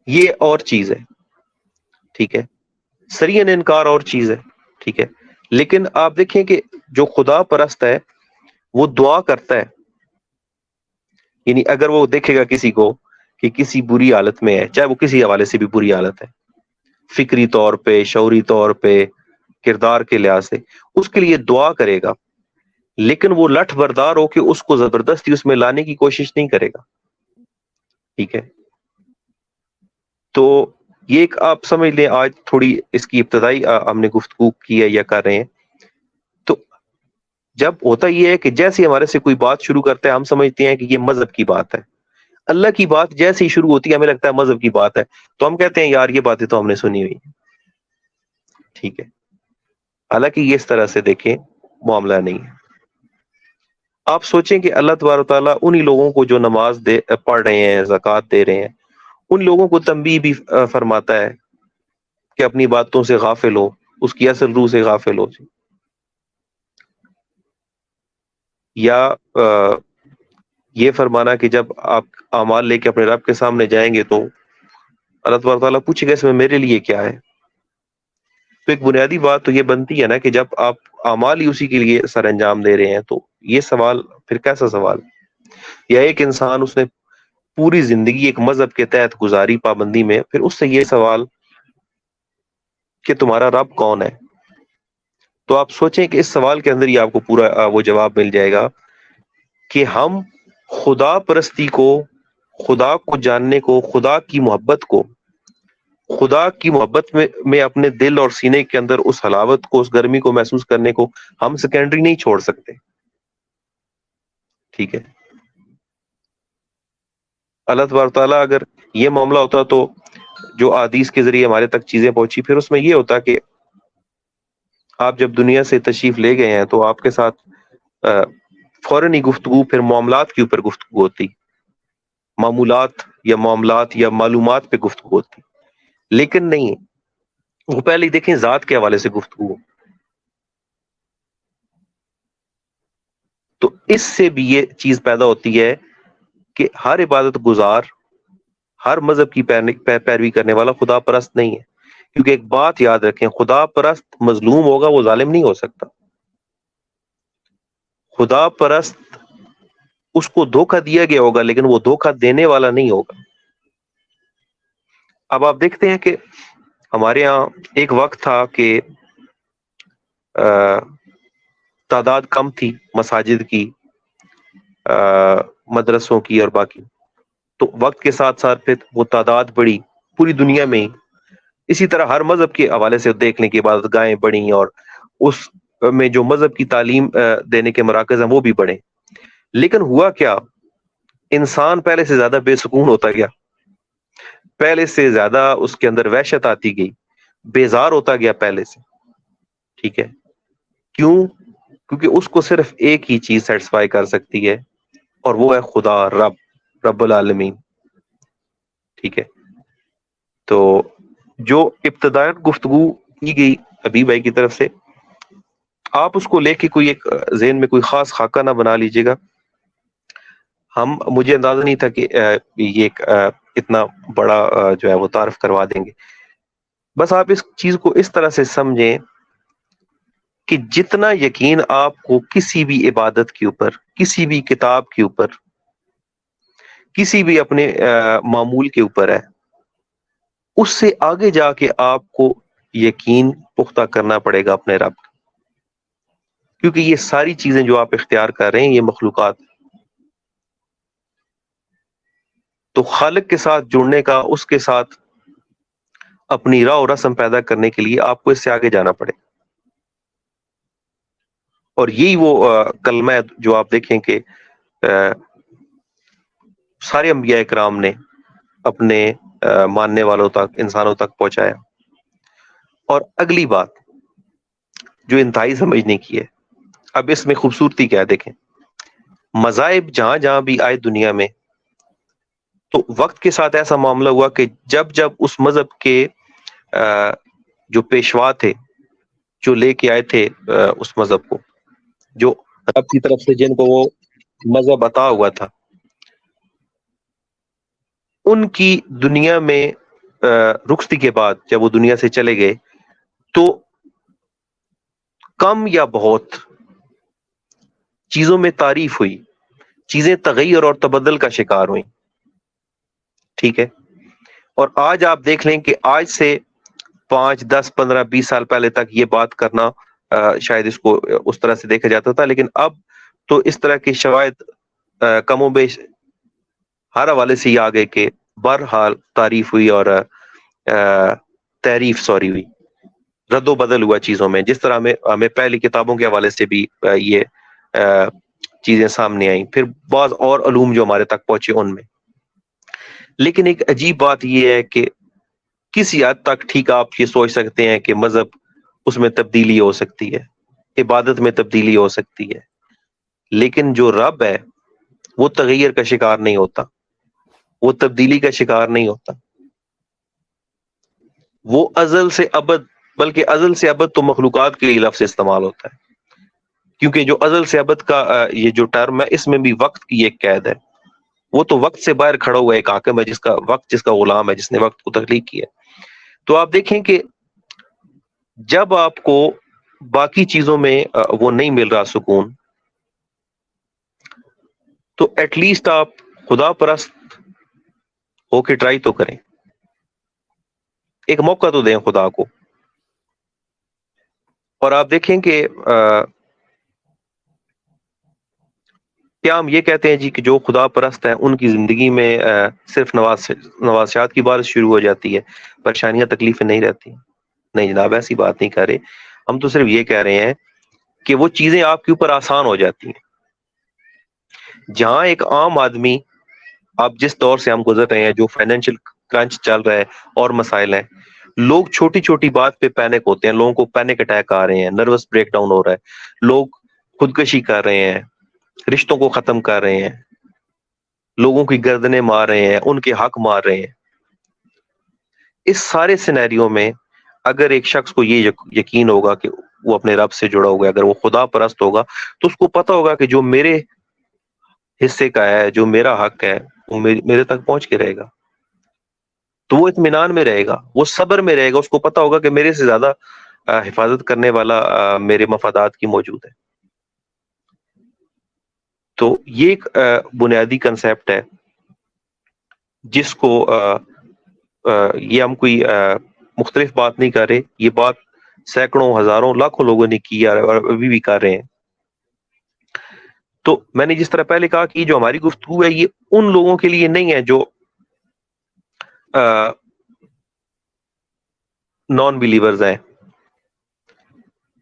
یہ اور چیز ہے, ٹھیک ہے. سریعاً انکار اور چیز ہے, ٹھیک ہے. لیکن آپ دیکھیں کہ جو خدا پرست ہے وہ دعا کرتا ہے, یعنی اگر وہ دیکھے گا کسی کو کہ کسی بری حالت میں ہے, چاہے وہ کسی حوالے سے بھی بری حالت ہے, فکری طور پہ، شعوری طور پہ، کردار کے لحاظ سے، اس کے لیے دعا کرے گا، لیکن وہ لٹھ بردار ہو کے اس کو زبردستی اس میں لانے کی کوشش نہیں کرے گا. ٹھیک ہے، تو یہ ایک آپ سمجھ لیں آج تھوڑی اس کی ابتدائی ہم نے گفتگو کی ہے یا کر رہے ہیں. تو جب ہوتا یہ ہے کہ جیسے ہمارے سے کوئی بات شروع کرتا ہے ہم سمجھتے ہیں کہ یہ مذہب کی بات ہے. اللہ کی بات جیسے ہی شروع ہوتی ہے ہمیں لگتا ہے مذہب کی بات ہے، تو ہم کہتے ہیں یار یہ باتیں تو ہم نے سنی ہوئی. ٹھیک ہے، حالانکہ یہ اس طرح سے دیکھیں معاملہ نہیں ہے. آپ سوچیں کہ اللہ تبارک و تعالیٰ انہی لوگوں کو جو نماز پڑھ رہے ہیں، زکوٰۃ دے رہے ہیں، ان لوگوں کو تنبیہ بھی فرماتا ہے کہ اپنی باتوں سے غافل ہو، اس کی اصل روح سے غافل ہو. یا یہ فرمانا کہ جب آپ اعمال لے کے اپنے رب کے سامنے جائیں گے تو اللہ تبارک تعالیٰ پوچھے گا اس میں میرے لیے کیا ہے. تو ایک بنیادی بات تو یہ بنتی ہے نا کہ جب آپ اعمال ہی اسی کے لیے سر انجام دے رہے ہیں تو یہ سوال پھر کیسا سوال. یا ایک انسان اس نے پوری زندگی ایک مذہب کے تحت گزاری پابندی میں، پھر اس سے یہ سوال کہ تمہارا رب کون ہے، تو آپ سوچیں کہ اس سوال کے اندر ہی آپ کو پورا وہ جواب مل جائے گا کہ ہم خدا پرستی کو، خدا کو جاننے کو، خدا کی محبت کو، خدا کی محبت میں اپنے دل اور سینے کے اندر اس حلاوت کو، اس گرمی کو محسوس کرنے کو ہم سیکنڈری نہیں چھوڑ سکتے. ٹھیک ہے، اللہ تبارک تعالیٰ اگر یہ معاملہ ہوتا تو جو احادیث کے ذریعے ہمارے تک چیزیں پہنچی، پھر اس میں یہ ہوتا کہ آپ جب دنیا سے تشریف لے گئے ہیں تو آپ کے ساتھ فوراً ہی گفتگو پھر معاملات کے اوپر گفتگو ہوتی، معمولات یا معاملات یا معلومات پہ گفتگو ہوتی. لیکن نہیں، وہ پہلے ہی دیکھیں ذات کے حوالے سے گفتگو. تو اس سے بھی یہ چیز پیدا ہوتی ہے کہ ہر عبادت گزار، ہر مذہب کی پیروی کرنے والا خدا پرست نہیں ہے. کیونکہ ایک بات یاد رکھیں، خدا پرست مظلوم ہوگا وہ ظالم نہیں ہو سکتا. خدا پرست اس کو دھوکہ دیا گیا ہوگا لیکن وہ دھوکہ دینے والا نہیں ہوگا. اب آپ دیکھتے ہیں کہ ہمارے ہاں ایک وقت تھا کہ تعداد کم تھی مساجد کی، مدرسوں کی اور باقی. تو وقت کے ساتھ ساتھ پھر وہ تعداد بڑھی پوری دنیا میں ہی. اسی طرح ہر مذہب کے حوالے سے دیکھنے کی عبادت گاہیں بڑھیں اور اس میں جو مذہب کی تعلیم دینے کے مراکز ہیں وہ بھی بڑھے. لیکن ہوا کیا، انسان پہلے سے زیادہ بے سکون ہوتا گیا، پہلے سے زیادہ اس کے اندر وحشت آتی گئی، بیزار ہوتا گیا پہلے سے. ٹھیک ہے، کیوں؟ کیونکہ اس کو صرف ایک ہی چیز سیٹسفائی کر سکتی ہے اور وہ ہے خدا، رب العالمین. ٹھیک ہے، تو جو ابتدائیاً گفتگو کی گئی حبیب بھائی کی طرف سے، آپ اس کو لے کے کوئی ایک ذہن میں کوئی خاص خاکہ نہ بنا لیجیے گا. مجھے اندازہ نہیں تھا کہ یہ ایک اتنا بڑا جو ہے وہ تعارف کروا دیں گے. بس آپ اس چیز کو اس طرح سے سمجھیں کہ جتنا یقین آپ کو کسی بھی عبادت کے اوپر، کسی بھی کتاب کے اوپر، کسی بھی اپنے معمول کے اوپر ہے، اس سے آگے جا کے آپ کو یقین پختہ کرنا پڑے گا اپنے رب. کیونکہ یہ ساری چیزیں جو آپ اختیار کر رہے ہیں یہ مخلوقات، تو خالق کے ساتھ جڑنے کا، اس کے ساتھ اپنی راہ و رسم پیدا کرنے کے لیے آپ کو اس سے آگے جانا پڑے. اور یہی وہ کلمہ ہے جو آپ دیکھیں کہ سارے انبیاء کرام نے اپنے ماننے والوں تک، انسانوں تک پہنچایا. اور اگلی بات جو انتہائی سمجھنے کی ہے، اب اس میں خوبصورتی کیا ہے، دیکھیں مذاہب جہاں جہاں بھی آئے دنیا میں، تو وقت کے ساتھ ایسا معاملہ ہوا کہ جب جب اس مذہب کے جو پیشوا تھے، جو لے کے آئے تھے اس مذہب کو، جو رب کی طرف سے جن کو وہ مذہب عطا ہوا تھا، ان کی دنیا میں رخصتی کے بعد جب وہ دنیا سے چلے گئے تو کم یا بہت چیزوں میں تعریف ہوئی، چیزیں تغیر اور تبدل کا شکار ہوئیں. ٹھیک ہے، اور آج آپ دیکھ لیں کہ آج سے 5, 10, 15, 20 سال پہلے تک یہ بات کرنا شاید اس کو اس طرح سے دیکھا جاتا تھا، لیکن اب تو اس طرح کے شواہد کم و بیش ہر حوالے سے یہ آگے کہ بہرحال تعریف ہوئی اور تعریف ہوئی، رد و بدل ہوا چیزوں میں، جس طرح ہمیں پہلی کتابوں کے حوالے سے بھی یہ چیزیں سامنے آئیں، پھر بعض اور علوم جو ہمارے تک پہنچے ان میں. لیکن ایک عجیب بات یہ ہے کہ کسی حد تک ٹھیک آپ یہ سوچ سکتے ہیں کہ مذہب اس میں تبدیلی ہو سکتی ہے، عبادت میں تبدیلی ہو سکتی ہے، لیکن جو رب ہے وہ تغیر کا شکار نہیں ہوتا، وہ تبدیلی کا شکار نہیں ہوتا. وہ ازل سے ابد، بلکہ ازل سے ابد تو مخلوقات کے لیے لفظ استعمال ہوتا ہے، کیونکہ جو ازل سے ابد کا یہ جو ٹرم ہے اس میں بھی وقت کی ایک قید ہے. وہ تو وقت سے باہر کھڑا ہوا ایک حاکم ہے جس کا وقت، جس کا غلام ہے، جس نے وقت کو تخلیق کیا. تو آپ دیکھیں کہ جب آپ کو باقی چیزوں میں وہ نہیں مل رہا سکون، تو ایٹ لیسٹ آپ خدا پرست ہو کے ٹرائی تو کریں، ایک موقع تو دیں خدا کو. اور آپ دیکھیں کہ کیا ہم یہ کہتے ہیں جی کہ جو خدا پرست ہیں ان کی زندگی میں صرف نوازشات کی بارش شروع ہو جاتی ہے، پریشانیاں تکلیفیں نہیں رہتی؟ نہیں جناب، ایسی بات نہیں کر رہے. ہم تو صرف یہ کہہ رہے ہیں کہ وہ چیزیں آپ کے اوپر آسان ہو جاتی ہیں. جہاں ایک عام آدمی، آپ جس دور سے ہم گزر رہے ہیں، جو فائنینشیل کرنچ چل رہا ہے اور مسائل ہیں، لوگ چھوٹی چھوٹی بات پہ پینک ہوتے ہیں، لوگوں کو پینک اٹیک آ رہے ہیں، نروس بریک ڈاؤن ہو رہا ہے، لوگ خودکشی کر رہے ہیں، رشتوں کو ختم کر رہے ہیں، لوگوں کی گردنیں مار رہے ہیں، ان کے حق مار رہے ہیں. اس سارے سینیریو میں اگر ایک شخص کو یہ یقین ہوگا کہ وہ اپنے رب سے جڑا ہوگا، اگر وہ خدا پرست ہوگا، تو اس کو پتا ہوگا کہ جو میرے حصے کا ہے، جو میرا حق ہے، وہ میرے تک پہنچ کے رہے گا. تو وہ اطمینان میں رہے گا، وہ صبر میں رہے گا، اس کو پتا ہوگا کہ میرے سے زیادہ حفاظت کرنے والا میرے مفادات کی موجود ہے. تو یہ ایک بنیادی کنسیپٹ ہے جس کو یہ ہم کوئی مختلف بات نہیں کر رہے، یہ بات سینکڑوں، ہزاروں، لاکھوں لوگوں نے کی اور ابھی بھی کر رہے ہیں. تو میں نے جس طرح پہلے کہا کہ جو ہماری گفتگو ہے یہ ان لوگوں کے لیے نہیں ہے جو نان بلیورز ہیں.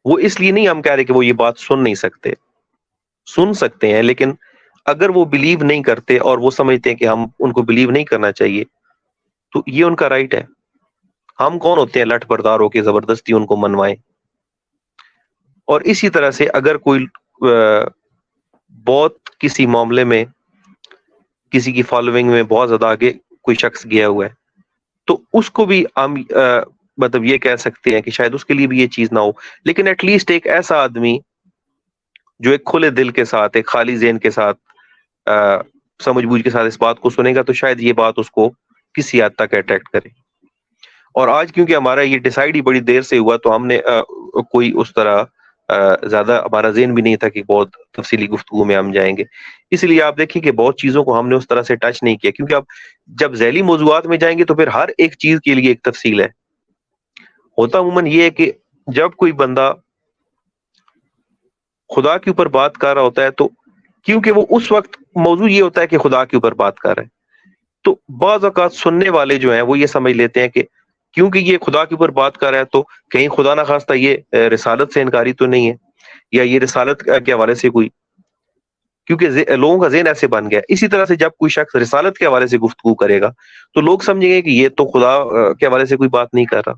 وہ اس لیے نہیں ہم کہہ رہے کہ وہ یہ بات سن نہیں سکتے، سن سکتے ہیں، لیکن اگر وہ بلیو نہیں کرتے اور وہ سمجھتے ہیں کہ ہم ان کو بلیو نہیں کرنا چاہیے، تو یہ ان کا رائٹ ہے. ہم کون ہوتے ہیں لٹ بردار ہو کے زبردستی ان کو منوائیں؟ اور اسی طرح سے اگر کوئی بہت کسی معاملے میں، کسی کی فالوئنگ میں بہت زیادہ آگے کوئی شخص گیا ہوا ہے، تو اس کو بھی ہم مطلب یہ کہہ سکتے ہیں کہ شاید اس کے لیے بھی یہ چیز نہ ہو، لیکن ایٹ لیسٹ ایک ایسا آدمی جو ایک کھلے دل کے ساتھ، ایک خالی ذہن کے ساتھ، سمجھ بوجھ کے ساتھ اس بات کو سنے گا، تو شاید یہ بات اس کو کسی حد تک اٹریکٹ کرے. اور آج کیونکہ ہمارا یہ ڈیسائیڈ ہی بڑی دیر سے ہوا، تو ہم نے کوئی اس طرح زیادہ ہمارا ذہن بھی نہیں تھا کہ بہت تفصیلی گفتگو میں ہم جائیں گے. اس لیے آپ دیکھیں کہ بہت چیزوں کو ہم نے اس طرح سے ٹچ نہیں کیا، کیونکہ اب جب ذیلی موضوعات میں جائیں گے تو پھر ہر ایک چیز کے لیے ایک تفصیل ہے. ہوتا عموماً یہ ہے کہ جب کوئی بندہ خدا کے اوپر بات کر رہا ہوتا ہے، تو کیونکہ وہ اس وقت موضوع یہ ہوتا ہے کہ خدا کے اوپر بات کر رہا ہے، تو بعض اوقات سننے والے جو ہیں وہ یہ سمجھ لیتے ہیں کہ کیونکہ یہ خدا کے اوپر بات کر رہا ہے تو کہیں خدا نہ خواستہ یہ رسالت سے انکاری تو نہیں ہے، یا یہ رسالت کے حوالے سے کوئی، کیونکہ لوگوں کا ذہن ایسے بن گیا. اسی طرح سے جب کوئی شخص رسالت کے حوالے سے گفتگو کرے گا تو لوگ سمجھیں گے کہ یہ تو خدا کے حوالے سے کوئی بات نہیں کر رہا.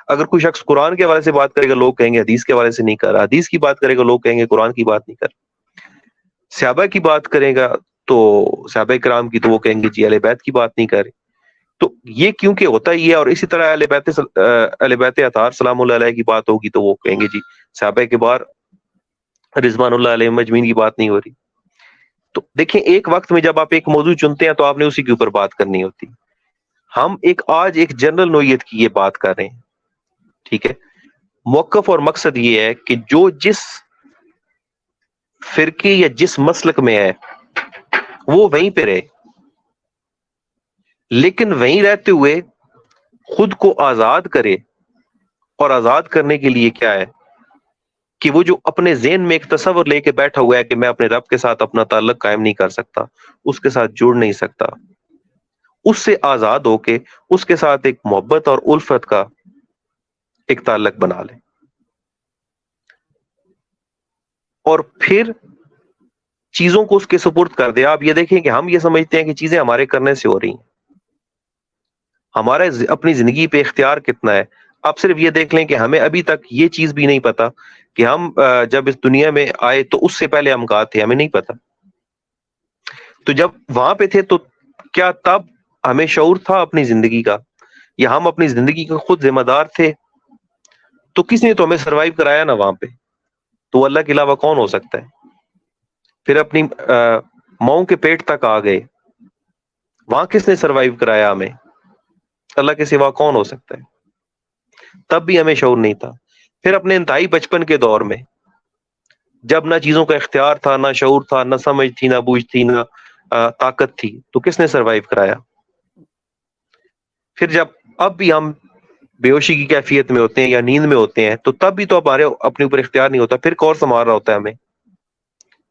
اگر کوئی شخص قرآن کے حوالے سے بات کرے گا، لوگ کہیں گے حدیث کے حوالے سے نہیں کر رہا. حدیث کی بات کرے گا، لوگ کہیں گے قرآن کی بات نہیں کر رہا. صحابہ کی بات کرے گا تو صحابہ کرام کی، تو وہ کہیں گے جی اہل بیت کی بات نہیں کر رہے. تو یہ کیونکہ ہوتا ہی ہے. اور اسی طرح اہل بیت اطہار سلام اللہ علیہ کی بات ہوگی تو وہ کہیں گے جی صحابہ کے بعد رضوان اللہ علیہ مجمعین کی بات نہیں ہو رہی. تو دیکھیں ایک وقت میں جب آپ ایک موضوع چنتے ہیں تو آپ نے اسی کے اوپر بات کرنی ہوتی. ہم آج ایک جنرل نوعیت کی یہ بات کر رہے ہیں، ٹھیک ہے. موقف اور مقصد یہ ہے کہ جو جس فرقے یا جس مسلک میں ہے وہ وہیں پہ رہے، لیکن وہیں رہتے ہوئے خود کو آزاد کرے اور آزاد کرنے کے لیے کیا ہے کہ وہ جو اپنے ذہن میں ایک تصور لے کے بیٹھا ہوا ہے کہ میں اپنے رب کے ساتھ اپنا تعلق قائم نہیں کر سکتا، اس کے ساتھ جڑ نہیں سکتا، اس سے آزاد ہو کے اس کے ساتھ ایک محبت اور الفت کا ایک تعلق بنا لے، اور پھر چیزوں کو اس کے سپرد کر دے۔ آپ یہ دیکھیں کہ ہم یہ سمجھتے ہیں کہ چیزیں ہمارے کرنے سے ہو رہی ہیں، ہمارے اپنی زندگی پہ اختیار کتنا ہے۔ آپ صرف یہ دیکھ لیں کہ ہمیں ابھی تک یہ چیز بھی نہیں پتا کہ ہم جب اس دنیا میں آئے تو اس سے پہلے ہم کہاں تھے، ہمیں نہیں پتا۔ تو جب وہاں پہ تھے تو کیا تب ہمیں شعور تھا اپنی زندگی کا، یا ہم اپنی زندگی کے خود ذمہ دار تھے؟ تو کس نے تو ہمیں سروائیو کرایا نا وہاں پہ، تو اللہ کے علاوہ کون ہو سکتا ہے؟ پھر اپنی ماؤں کے پیٹ تک آ گئے، وہاں کس نے سروائیو کرایا ہمیں؟ اللہ کے سوا کون ہو سکتا ہے؟ تب بھی ہمیں شعور نہیں تھا۔ پھر اپنے انتہائی بچپن کے دور میں جب نہ چیزوں کا اختیار تھا، نہ شعور تھا، نہ سمجھ تھی، نہ بوجھ تھی، نہ طاقت تھی، تو کس نے سروائیو کرایا؟ پھر جب اب بھی ہم بے ہوشی کی کیفیت میں ہوتے ہیں یا نیند میں ہوتے ہیں تو تب بھی تو ہمارے اپنے اوپر اختیار نہیں ہوتا، پھر کون سنبھال رہا ہوتا ہے ہمیں؟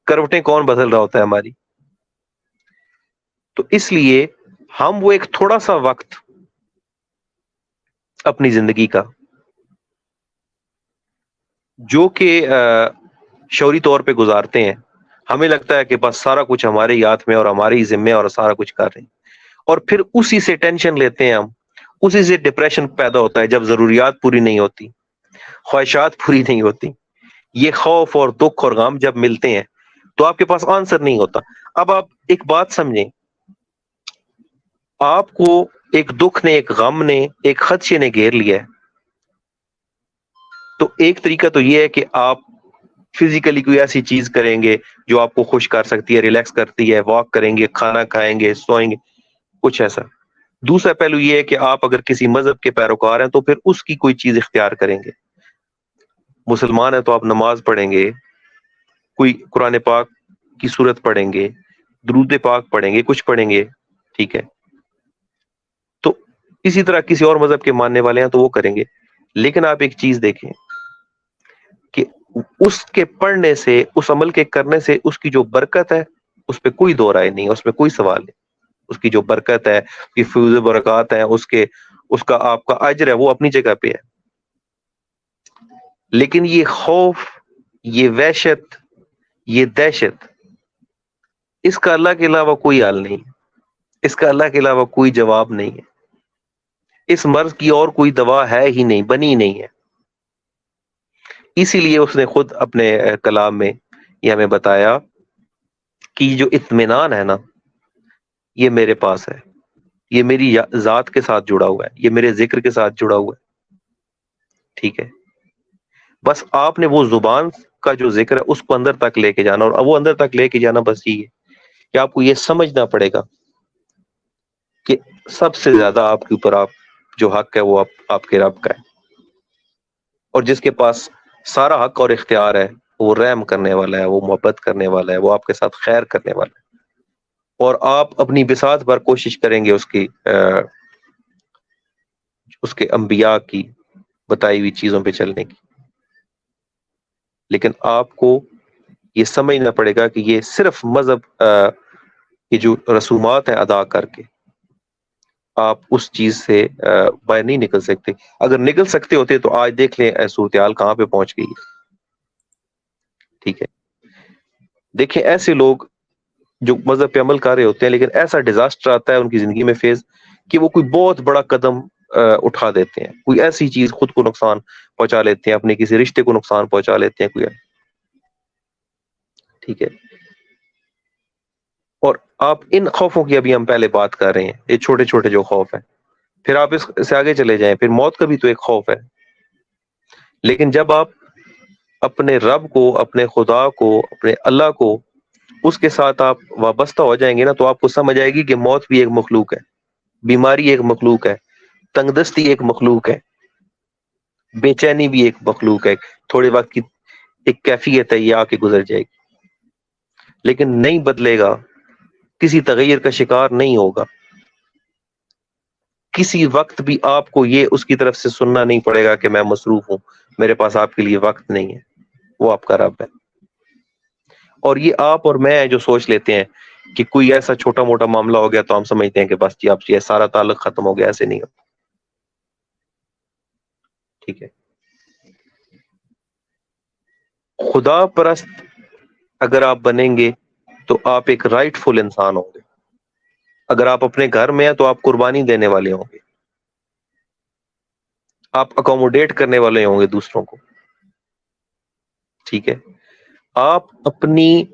کروٹیں کون بدل رہا ہوتا ہے ہماری؟ تو اس لیے ہم وہ ایک تھوڑا سا وقت اپنی زندگی کا جو کہ شعوری طور پہ گزارتے ہیں، ہمیں لگتا ہے کہ بس سارا کچھ ہمارے ہاتھ میں اور ہمارے ہی ذمہ اور سارا کچھ کر رہے ہیں، اور پھر اسی سے ٹینشن لیتے ہیں ہم، اسی سے ڈپریشن پیدا ہوتا ہے جب ضروریات پوری نہیں ہوتی، خواہشات پوری نہیں ہوتی، یہ خوف اور دکھ اور غم جب ملتے ہیں تو آپ کے پاس آنسر نہیں ہوتا۔ اب آپ ایک بات سمجھیں، آپ کو ایک دکھ نے، ایک غم نے، ایک خدشے نے گھیر لیا ہے، تو ایک طریقہ تو یہ ہے کہ آپ فزیکلی کوئی ایسی چیز کریں گے جو آپ کو خوش کر سکتی ہے، ریلیکس کرتی ہے، واک کریں گے، کھانا کھائیں گے، سوئیں گے، کچھ ایسا۔ دوسرا پہلو یہ ہے کہ آپ اگر کسی مذہب کے پیروکار ہیں تو پھر اس کی کوئی چیز اختیار کریں گے۔ مسلمان ہیں تو آپ نماز پڑھیں گے، کوئی قرآن پاک کی صورت پڑھیں گے، درود پاک پڑھیں گے، کچھ پڑھیں گے، ٹھیک ہے۔ تو اسی طرح کسی اور مذہب کے ماننے والے ہیں تو وہ کریں گے، لیکن آپ ایک چیز دیکھیں کہ اس کے پڑھنے سے، اس عمل کے کرنے سے اس کی جو برکت ہے اس پہ کوئی دو رائے نہیں ہے، اس پہ کوئی سوال نہیں۔ اس کی جو برکت ہے، اس کی فیض و برکات ہیں، اس کا آپ کا اجر ہے، وہ اپنی جگہ پہ ہے۔ لیکن یہ خوف، یہ وحشت، یہ دہشت، اس کا اللہ کے علاوہ کوئی حل نہیں ہے، اس کا اللہ کے علاوہ کوئی جواب نہیں ہے، اس مرض کی اور کوئی دوا ہے ہی نہیں، بنی نہیں ہے۔ اسی لیے اس نے خود اپنے کلام میں یہ ہمیں بتایا کہ جو اطمینان ہے نا، یہ میرے پاس ہے، یہ میری ذات کے ساتھ جڑا ہوا ہے، یہ میرے ذکر کے ساتھ جڑا ہوا ہے، ٹھیک ہے۔ بس آپ نے وہ زبان کا جو ذکر ہے اس کو اندر تک لے کے جانا، اور وہ اندر تک لے کے جانا بس یہ ہے کہ آپ کو یہ سمجھنا پڑے گا کہ سب سے زیادہ آپ کے اوپر جو حق ہے وہ آپ کے رب کا ہے، اور جس کے پاس سارا حق اور اختیار ہے وہ رحم کرنے والا ہے، وہ محبت کرنے والا ہے، وہ آپ کے ساتھ خیر کرنے والا ہے، اور آپ اپنی بساط پر کوشش کریں گے اس کے انبیاء کی بتائی ہوئی چیزوں پہ چلنے کی، لیکن آپ کو یہ سمجھنا پڑے گا کہ یہ صرف مذہب کی جو رسومات ہیں ادا کر کے آپ اس چیز سے باہر نہیں نکل سکتے۔ اگر نکل سکتے ہوتے تو آج دیکھ لیں صورتحال کہاں پہ پہنچ گئی ہے، ٹھیک ہے۔ دیکھیں ایسے لوگ جو مذہب پہ عمل کر رہے ہوتے ہیں لیکن ایسا ڈیزاسٹر آتا ہے ان کی زندگی میں فیز کہ وہ کوئی بہت بڑا قدم اٹھا دیتے ہیں، کوئی ایسی چیز خود کو نقصان پہنچا لیتے ہیں، اپنے کسی رشتے کو نقصان پہنچا لیتے ہیں، کوئی، ٹھیک ہے۔ اور آپ ان خوفوں کی ابھی ہم پہلے بات کر رہے ہیں، یہ چھوٹے چھوٹے جو خوف ہیں، پھر آپ اس سے آگے چلے جائیں، پھر موت کا بھی تو ایک خوف ہے۔ لیکن جب آپ اپنے رب کو، اپنے خدا کو، اپنے اللہ کو، اس کے ساتھ آپ وابستہ ہو جائیں گے نا، تو آپ کو سمجھ آئے گی کہ موت بھی ایک مخلوق ہے، بیماری ایک مخلوق ہے، تنگ دستی ایک مخلوق ہے، بے چینی بھی ایک مخلوق ہے، تھوڑے وقت کی ایک کیفیت ہے، یہ آ کے گزر جائے گی، لیکن نہیں بدلے گا، کسی تغیر کا شکار نہیں ہوگا، کسی وقت بھی آپ کو یہ اس کی طرف سے سننا نہیں پڑے گا کہ میں مصروف ہوں، میرے پاس آپ کے لیے وقت نہیں ہے. وہ آپ کا رب ہے. اور یہ آپ اور میں جو سوچ لیتے ہیں کہ کوئی ایسا چھوٹا موٹا معاملہ ہو گیا تو ہم سمجھتے ہیں کہ بس جی آپ یہ سارا تعلق ختم ہو گیا، ایسے نہیں ہوتا. ٹھیک ہے. خدا پرست اگر آپ بنیں گے تو آپ ایک رائٹ فل انسان ہوں گے. اگر آپ اپنے گھر میں ہیں تو آپ قربانی دینے والے ہوں گے، آپ اکوموڈیٹ کرنے والے ہوں گے دوسروں کو. ٹھیک ہے. آپ اپنی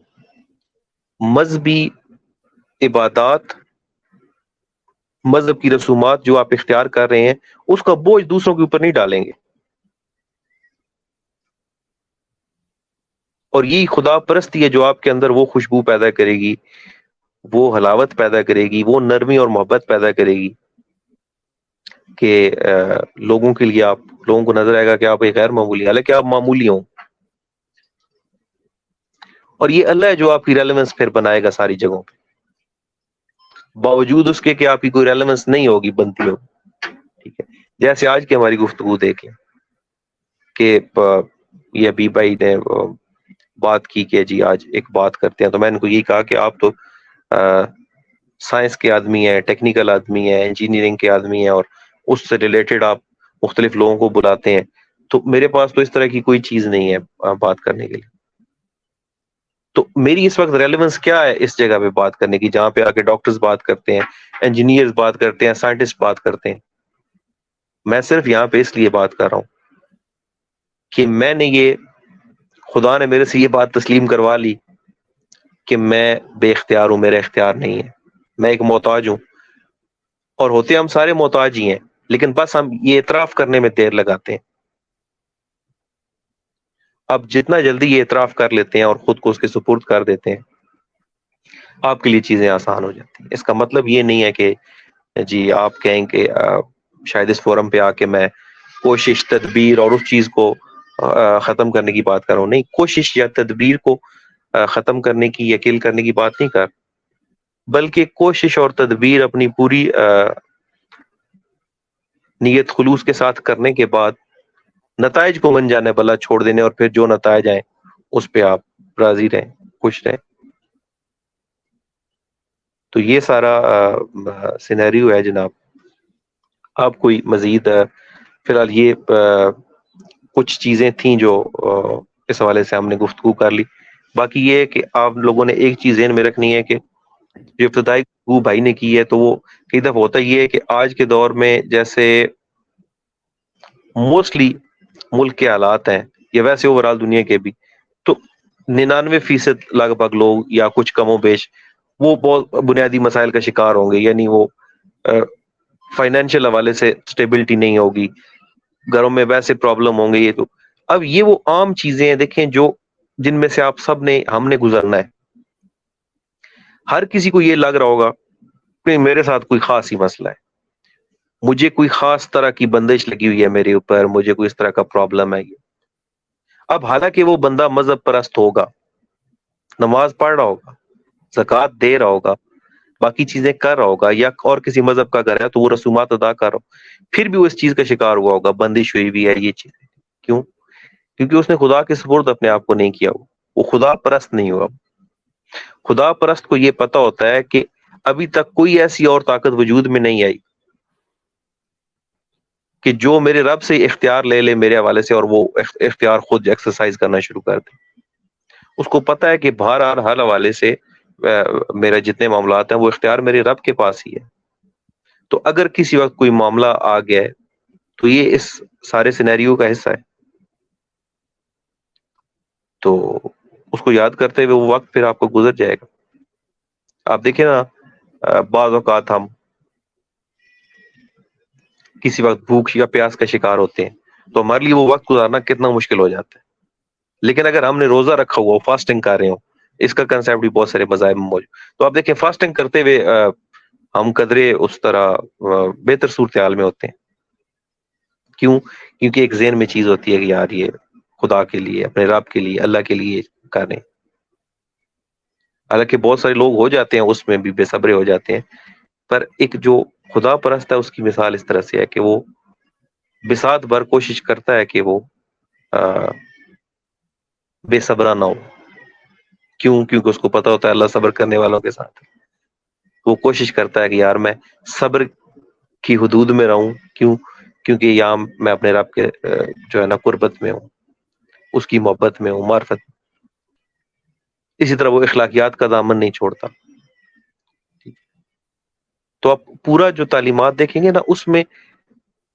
مذہبی عبادات، مذہب کی رسومات جو آپ اختیار کر رہے ہیں، اس کا بوجھ دوسروں کے اوپر نہیں ڈالیں گے. اور یہی خدا پرستی ہے جو آپ کے اندر وہ خوشبو پیدا کرے گی، وہ حلاوت پیدا کرے گی، وہ نرمی اور محبت پیدا کرے گی کہ لوگوں کے لیے آپ، لوگوں کو نظر آئے گا کہ آپ ایک غیر معمولی، حالانکہ آپ معمولی ہوں. اور یہ اللہ ہے جو آپ کی ریلیونس پھر بنائے گا ساری جگہوں پہ، باوجود اس کے کہ آپ کی کوئی ریلیونس نہیں ہوگی، بنتی ہوگی. ٹھیک ہے. جیسے آج کی ہماری گفتگو دیکھیں کہ یہ ابھی بھائی نے بات کی کہ جی آج ایک بات کرتے ہیں، تو میں نے کو یہی کہا کہ آپ تو سائنس کے آدمی ہیں، ٹیکنیکل آدمی ہیں، انجینئرنگ کے آدمی ہیں، اور اس سے ریلیٹڈ آپ مختلف لوگوں کو بلاتے ہیں. تو میرے پاس تو اس طرح کی کوئی چیز نہیں ہے بات کرنے کے لیے. تو میری اس وقت ریلیونس کیا ہے اس جگہ پہ بات کرنے کی، جہاں پہ آ کے ڈاکٹرز بات کرتے ہیں، انجینئرز بات کرتے ہیں، سائنٹسٹ بات کرتے ہیں. میں صرف یہاں پہ اس لیے بات کر رہا ہوں کہ میں نے یہ، خدا نے میرے سے یہ بات تسلیم کروا لی کہ میں بے اختیار ہوں، میرا اختیار نہیں ہے، میں ایک محتاج ہوں. اور ہوتے ہم سارے محتاج ہی ہیں، لیکن بس ہم یہ اعتراف کرنے میں دیر لگاتے ہیں. اب جتنا جلدی یہ اعتراف کر لیتے ہیں اور خود کو اس کے سپرد کر دیتے ہیں، آپ کے لیے چیزیں آسان ہو جاتی ہیں. اس کا مطلب یہ نہیں ہے کہ جی آپ کہیں کہ شاید اس فورم پہ آ کے میں کوشش، تدبیر اور اس چیز کو ختم کرنے کی بات کر رہا ہوں. نہیں، کوشش یا تدبیر کو ختم کرنے کی یا کل کرنے کی بات نہیں کر، بلکہ کوشش اور تدبیر اپنی پوری نیت خلوص کے ساتھ کرنے کے بعد نتائج کو من جانے بلا چھوڑ دینے، اور پھر جو نتائج آئیں اس پہ آپ راضی رہیں، خوش رہیں. تو یہ سارا سینیریو ہے جناب. آپ کوئی مزید فی الحال یہ کچھ چیزیں تھیں جو اس حوالے سے ہم نے گفتگو کر لی. باقی یہ ہے کہ آپ لوگوں نے ایک چیز ذہن میں رکھنی ہے کہ جو ابتدائی گفتگو بھائی نے کی ہے، تو وہ کئی دفعہ ہوتا یہ ہے کہ آج کے دور میں جیسے موسٹلی ملک کے حالات ہیں، یا ویسے اوورال دنیا کے بھی، تو 99% لگ بھگ لوگ یا کچھ کم و بیش وہ بہت بنیادی مسائل کا شکار ہوں گے. یعنی وہ فائنینشیل حوالے سے سٹیبلٹی نہیں ہوگی، گھروں میں ویسے پرابلم ہوں گے. یہ تو اب یہ وہ عام چیزیں ہیں دیکھیں جو جن میں سے آپ سب نے، ہم نے گزرنا ہے. ہر کسی کو یہ لگ رہا ہوگا کہ میرے ساتھ کوئی خاص ہی مسئلہ ہے، مجھے کوئی خاص طرح کی بندش لگی ہوئی ہے میرے اوپر، مجھے کوئی اس طرح کا پرابلم ہے. اب حالانکہ وہ بندہ مذہب پرست ہوگا، نماز پڑھ رہا ہوگا، زکوٰۃ دے رہا ہوگا، باقی چیزیں کر رہا ہوگا، یا اور کسی مذہب کا گھر ہے تو وہ رسومات ادا کر رہا ہو، پھر بھی وہ اس چیز کا شکار ہوا ہوگا، بندش ہوئی بھی ہے یہ چیز. کیوں؟ کیونکہ اس نے خدا کے سپرد اپنے آپ کو نہیں کیا، وہ خدا پرست نہیں ہوا. خدا پرست کو یہ پتا ہوتا ہے کہ ابھی تک کوئی ایسی اور طاقت وجود میں نہیں آئی کہ جو میرے رب سے اختیار لے لے میرے حوالے سے، اور وہ اختیار خود ایکسرسائز کرنا شروع کر دے. اس کو پتا ہے کہ بہرحال ہر حوالے سے میرے جتنے معاملات ہیں وہ اختیار میرے رب کے پاس ہی ہے. تو اگر کسی وقت کوئی معاملہ آ گیا ہے تو یہ اس سارے سینیریو کا حصہ ہے. تو اس کو یاد کرتے ہوئے وہ وقت پھر آپ کو گزر جائے گا. آپ دیکھیں نا، بعض اوقات ہم کسی وقت بھوک یا پیاس کا شکار ہوتے ہیں تو ہمارے لیے وہ وقت گزارنا کتنا مشکل ہو جاتا ہے. لیکن اگر ہم نے روزہ رکھا ہوا، فاسٹنگ کر رہے ہو، اس کا کنسیپٹ بھی بہت سارے مذاہب میں موجود. تو آپ دیکھیں فاسٹنگ کرتے ہوئے ہم قدرے اس طرح بہتر صورتحال میں ہوتے ہیں. کیوں؟ کیونکہ ایک ذہن میں چیز ہوتی ہے کہ یار یہ خدا کے لیے، اپنے رب کے لیے، اللہ کے لیے کر رہے ہیں. حالانکہ بہت سارے لوگ ہو جاتے ہیں اس میں بھی بے صبرے ہو جاتے ہیں، پر ایک جو خدا پرست ہے اس کی مثال اس طرح سے ہے کہ وہ بساط بھر کوشش کرتا ہے کہ وہ بے صبرا نہ ہو. کیوں؟ کیونکہ اس کو پتا ہوتا ہے اللہ صبر کرنے والوں کے ساتھ. وہ کوشش کرتا ہے کہ یار میں صبر کی حدود میں رہوں. کیوں؟ کیونکہ یہاں میں اپنے رب کے جو ہے نا قربت میں ہوں، اس کی محبت میں ہوں، معرفت. اسی طرح وہ اخلاقیات کا دامن نہیں چھوڑتا. تو آپ پورا جو تعلیمات دیکھیں گے نا، اس میں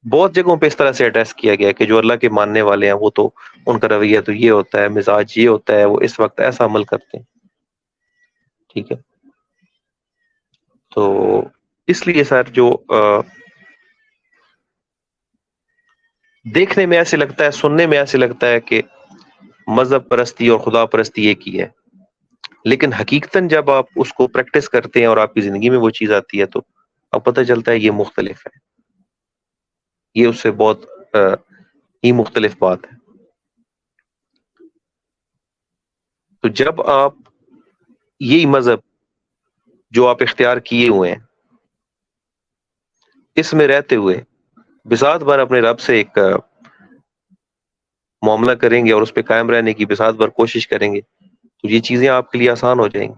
بہت جگہوں پہ اس طرح سے ایڈریس کیا گیا کہ جو اللہ کے ماننے والے ہیں وہ تو ان کا رویہ تو یہ ہوتا ہے، مزاج یہ ہوتا ہے، وہ اس وقت ایسا عمل کرتے ہیں. ٹھیک ہے. تو اس لیے سر جو دیکھنے میں ایسے لگتا ہے، سننے میں ایسے لگتا ہے کہ مذہب پرستی اور خدا پرستی ایک ہی ہے، لیکن حقیقتاً جب آپ اس کو پریکٹس کرتے ہیں اور آپ کی زندگی میں وہ چیز آتی ہے تو اب پتہ چلتا ہے یہ مختلف ہے، یہ اس سے بہت ہی مختلف بات ہے. تو جب آپ یہی مذہب جو آپ اختیار کیے ہوئے ہیں اس میں رہتے ہوئے بساط بھر اپنے رب سے ایک معاملہ کریں گے اور اس پہ قائم رہنے کی بساط بھر کوشش کریں گے تو یہ چیزیں آپ کے لیے آسان ہو جائیں گی.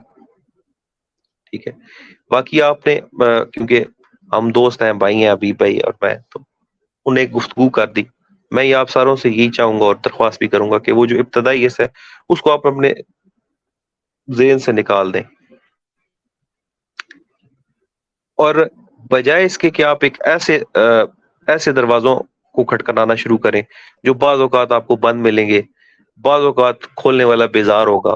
ٹھیک ہے. باقی آپ نے کیونکہ ہم دوست ہیں، بھائی ہیں، ابھی بھائی اور میں، تو انہیں ایک گفتگو کر دی. میں یہ آپ ساروں سے یہی چاہوں گا اور درخواست بھی کروں گا کہ وہ جو ابتدائی حصہ ہے اس کو آپ اپنے ذہن سے نکال دیں، اور بجائے اس کے کہ آپ ایک ایسے دروازوں کو کھٹکھٹانا شروع کریں جو بعض اوقات آپ کو بند ملیں گے، بعض اوقات کھولنے والا بیزار ہوگا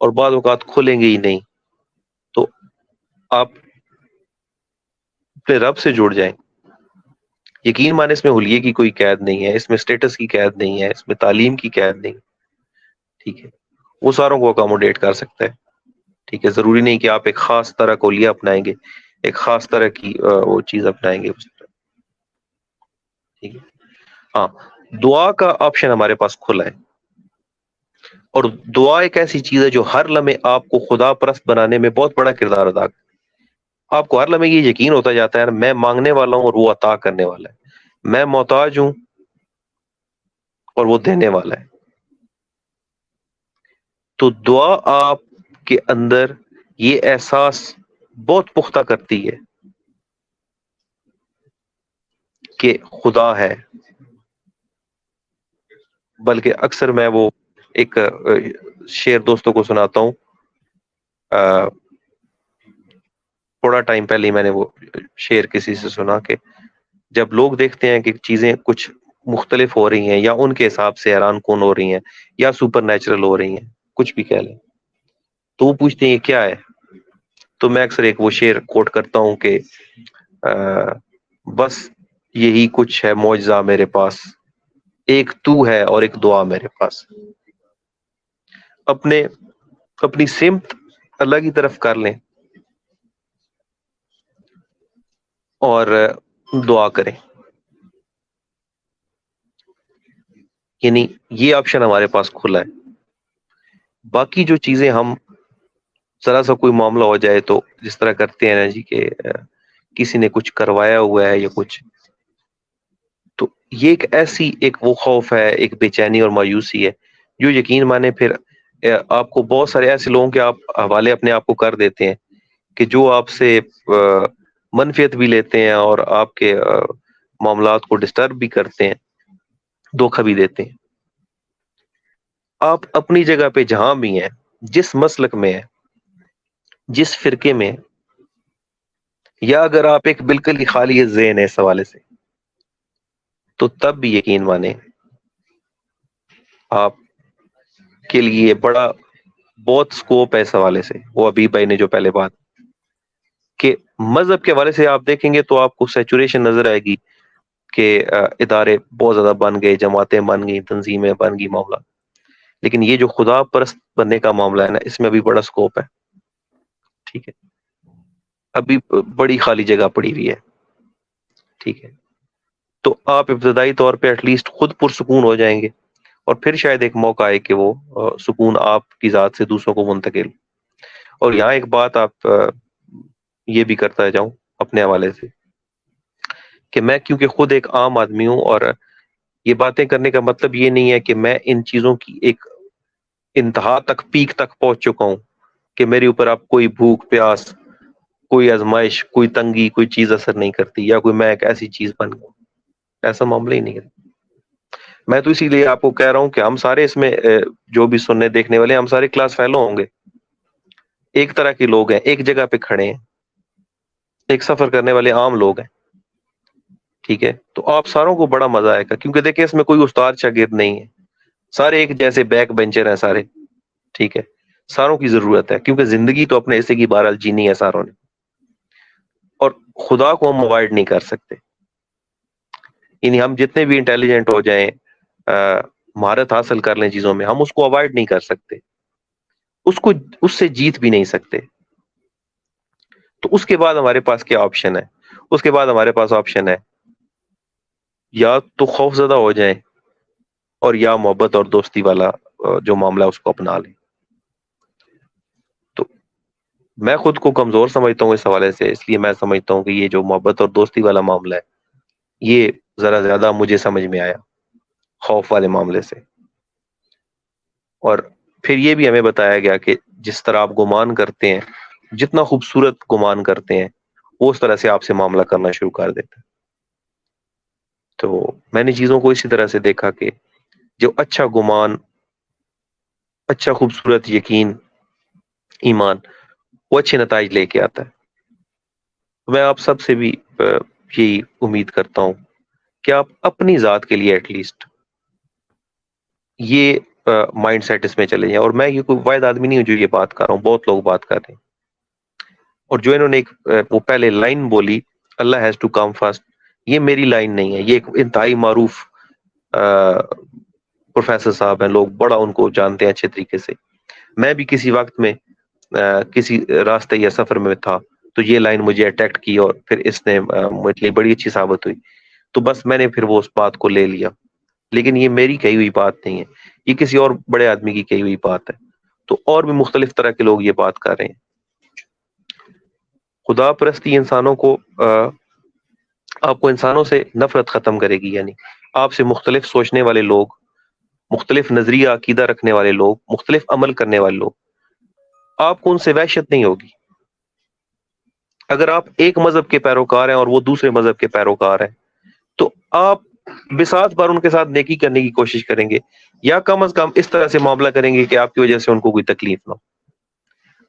اور بعض اوقات کھولیں گے ہی نہیں. تو آپ اپنے رب سے جڑ جائیں. یقین مانے اس میں حلیے کی کوئی قید نہیں ہے، اس میں اسٹیٹس کی قید نہیں ہے، اس میں تعلیم کی قید نہیں. ٹھیک ہے. وہ ساروں کو اکاموڈیٹ کر سکتا ہے. ٹھیک ہے. ضروری نہیں کہ آپ ایک خاص طرح کو لیا اپنائیں گے، ایک خاص طرح کی وہ چیز اپنائیں گے. ٹھیک ہے. ہاں، دعا کا آپشن ہمارے پاس کھلا ہے، اور دعا ایک ایسی چیز ہے جو ہر لمحے آپ کو خدا پرست بنانے میں بہت بڑا کردار ادا کرتا ہے. آپ کو ہر لمحے یہ یقین ہوتا جاتا ہے میں مانگنے والا ہوں اور وہ عطا کرنے والا ہے، میں محتاج ہوں اور وہ دینے والا ہے. تو دعا آپ کے اندر یہ احساس بہت پختہ کرتی ہے کہ خدا ہے. بلکہ اکثر میں وہ ایک شعر دوستوں کو سناتا ہوں. تھوڑا ٹائم پہلے ہی میں نے وہ شعر کسی سے سنا کہ جب لوگ دیکھتے ہیں کہ چیزیں کچھ مختلف ہو رہی ہیں یا ان کے حساب سے حیران کن ہو رہی ہیں یا سپر نیچرل ہو رہی ہیں، کچھ بھی کہہ لیں، تو وہ پوچھتے ہیں یہ کیا ہے. تو میں اکثر ایک وہ شعر کوٹ کرتا ہوں کہ بس یہی کچھ ہے معجزہ میرے پاس، ایک تو ہے اور ایک دعا میرے پاس. اپنی سمت اللہ کی طرف کر لیں اور دعا کریں. یعنی یہ آپشن ہمارے پاس کھلا ہے. باقی جو چیزیں ہم ذرا سا کوئی معاملہ ہو جائے تو جس طرح کرتے ہیں نا جی کہ کسی نے کچھ کروایا ہوا ہے یا کچھ، تو یہ ایک وہ خوف ہے، ایک بے چینی اور مایوسی ہے جو یقین مانے پھر آپ کو بہت سارے ایسے لوگوں کے آپ حوالے اپنے آپ کو کر دیتے ہیں کہ جو آپ سے منفیت بھی لیتے ہیں اور آپ کے معاملات کو ڈسٹرب بھی کرتے ہیں، دھوکہ بھی دیتے ہیں. آپ اپنی جگہ پہ جہاں بھی ہیں، جس مسلک میں ہیں، جس فرقے میں، یا اگر آپ ایک بالکل ہی خالی ذہن ہے اس حوالے سے، تو تب بھی یقین مانے آپ کے لیے بہت سکوپ ہے اس حوالے سے. وہ ابھی بھائی نے جو پہلے بات کہ مذہب کے حوالے سے آپ دیکھیں گے تو آپ کو سیچوریشن نظر آئے گی کہ ادارے بہت زیادہ بن گئے، جماعتیں بن گئی، تنظیمیں بن گئی، معاملہ. لیکن یہ جو خدا پرست بننے کا معاملہ ہے نا، اس میں ابھی بڑا سکوپ ہے. ٹھیک ہے. ابھی بڑی خالی جگہ پڑی ہوئی ہے. ٹھیک ہے. تو آپ ابتدائی طور پہ ایٹ لیسٹ خود پرسکون ہو جائیں گے، اور پھر شاید ایک موقع آئے کہ وہ سکون آپ کی ذات سے دوسروں کو منتقل. اور یہاں ایک بات آپ یہ بھی کرتا جاؤں اپنے حوالے سے کہ میں کیونکہ خود ایک عام آدمی ہوں، اور یہ باتیں کرنے کا مطلب یہ نہیں ہے کہ میں ان چیزوں کی ایک انتہا تک، پیک تک پہنچ چکا ہوں کہ میرے اوپر اب کوئی بھوک پیاس، کوئی آزمائش، کوئی تنگی، کوئی چیز اثر نہیں کرتی، یا کوئی میں ایک ایسی چیز بن گیا. ایسا معاملہ ہی نہیں ہے. میں تو اسی لیے آپ کو کہہ رہا ہوں کہ ہم سارے اس میں جو بھی سننے دیکھنے والے ہیں، ہم سارے کلاس فیلو ہوں گے. ایک طرح کے لوگ ہیں، ایک جگہ پہ کھڑے ہیں، ایک سفر کرنے والے عام لوگ ہیں. ٹھیک ہے، تو آپ ساروں کو بڑا مزہ آئے گا، کیونکہ دیکھیں اس میں کوئی استاد شاگرد نہیں ہے، سارے ایک جیسے بیک بینچر ہیں سارے. ٹھیک ہے، ساروں کی ضرورت ہے، کیونکہ زندگی تو اپنے حصے کی بہرحال جینی ہے ساروں نے، اور خدا کو ہم اوائڈ نہیں کر سکتے. یعنی ہم جتنے بھی انٹیلیجنٹ ہو جائیں، مہارت حاصل کر لیں چیزوں میں، ہم اس کو اوائڈ نہیں کر سکتے، اس سے جیت بھی نہیں سکتے. تو اس کے بعد ہمارے پاس کیا آپشن ہے؟ اس کے بعد ہمارے پاس آپشن ہے یا تو خوف زدہ ہو جائیں، اور یا محبت اور دوستی والا جو معاملہ ہے اس کو اپنا لیں. تو میں خود کو کمزور سمجھتا ہوں اس حوالے سے، اس لیے میں سمجھتا ہوں کہ یہ جو محبت اور دوستی والا معاملہ ہے، یہ ذرا زیادہ مجھے سمجھ میں آیا خوف والے معاملے سے. اور پھر یہ بھی ہمیں بتایا گیا کہ جس طرح آپ گمان کرتے ہیں، جتنا خوبصورت گمان کرتے ہیں، وہ اس طرح سے آپ سے معاملہ کرنا شروع کر دیتا ہے. تو میں نے چیزوں کو اسی طرح سے دیکھا کہ جو اچھا گمان، اچھا خوبصورت یقین، ایمان، وہ اچھے نتائج لے کے آتا ہے. میں آپ سب سے بھی یہی امید کرتا ہوں کہ آپ اپنی ذات کے لیے ایٹ لیسٹ یہ مائنڈ سیٹ اس میں چلے جائیں. اور میں یہ کوئی واحد آدمی نہیں ہوں جو یہ بات کر رہا ہوں، بہت لوگ بات کر رہے ہیں. اور جو انہوں نے ایک وہ پہلے لائن بولی، اللہ ہیز ٹو کم فرسٹ، یہ میری لائن نہیں ہے، یہ ایک انتہائی معروف پروفیسر صاحب ہیں، لوگ بڑا ان کو جانتے ہیں اچھے طریقے سے. میں بھی کسی وقت میں کسی راستے یا سفر میں تھا تو یہ لائن مجھے اٹیکٹ کی، اور پھر اس نے مجھے لیے بڑی اچھی ثابت ہوئی. تو بس میں نے پھر وہ اس بات کو لے لیا. لیکن یہ میری کہی ہوئی بات نہیں ہے، یہ کسی اور بڑے آدمی کی کہی ہوئی بات ہے. تو اور بھی مختلف طرح کے لوگ یہ بات کر رہے ہیں. خدا پرستی انسانوں کو آپ کو انسانوں سے نفرت ختم کرے گی. یعنی آپ سے مختلف سوچنے والے لوگ، مختلف نظریہ عقیدہ رکھنے والے لوگ، مختلف عمل کرنے والے لوگ، آپ کو ان سے وحشت نہیں ہوگی. اگر آپ ایک مذہب کے پیروکار ہیں اور وہ دوسرے مذہب کے پیروکار ہیں، تو آپ بساط بار ان کے ساتھ نیکی کرنے کی کوشش کریں گے، یا کم از کم اس طرح سے معاملہ کریں گے کہ آپ کی وجہ سے ان کو کوئی تکلیف نہ ہو.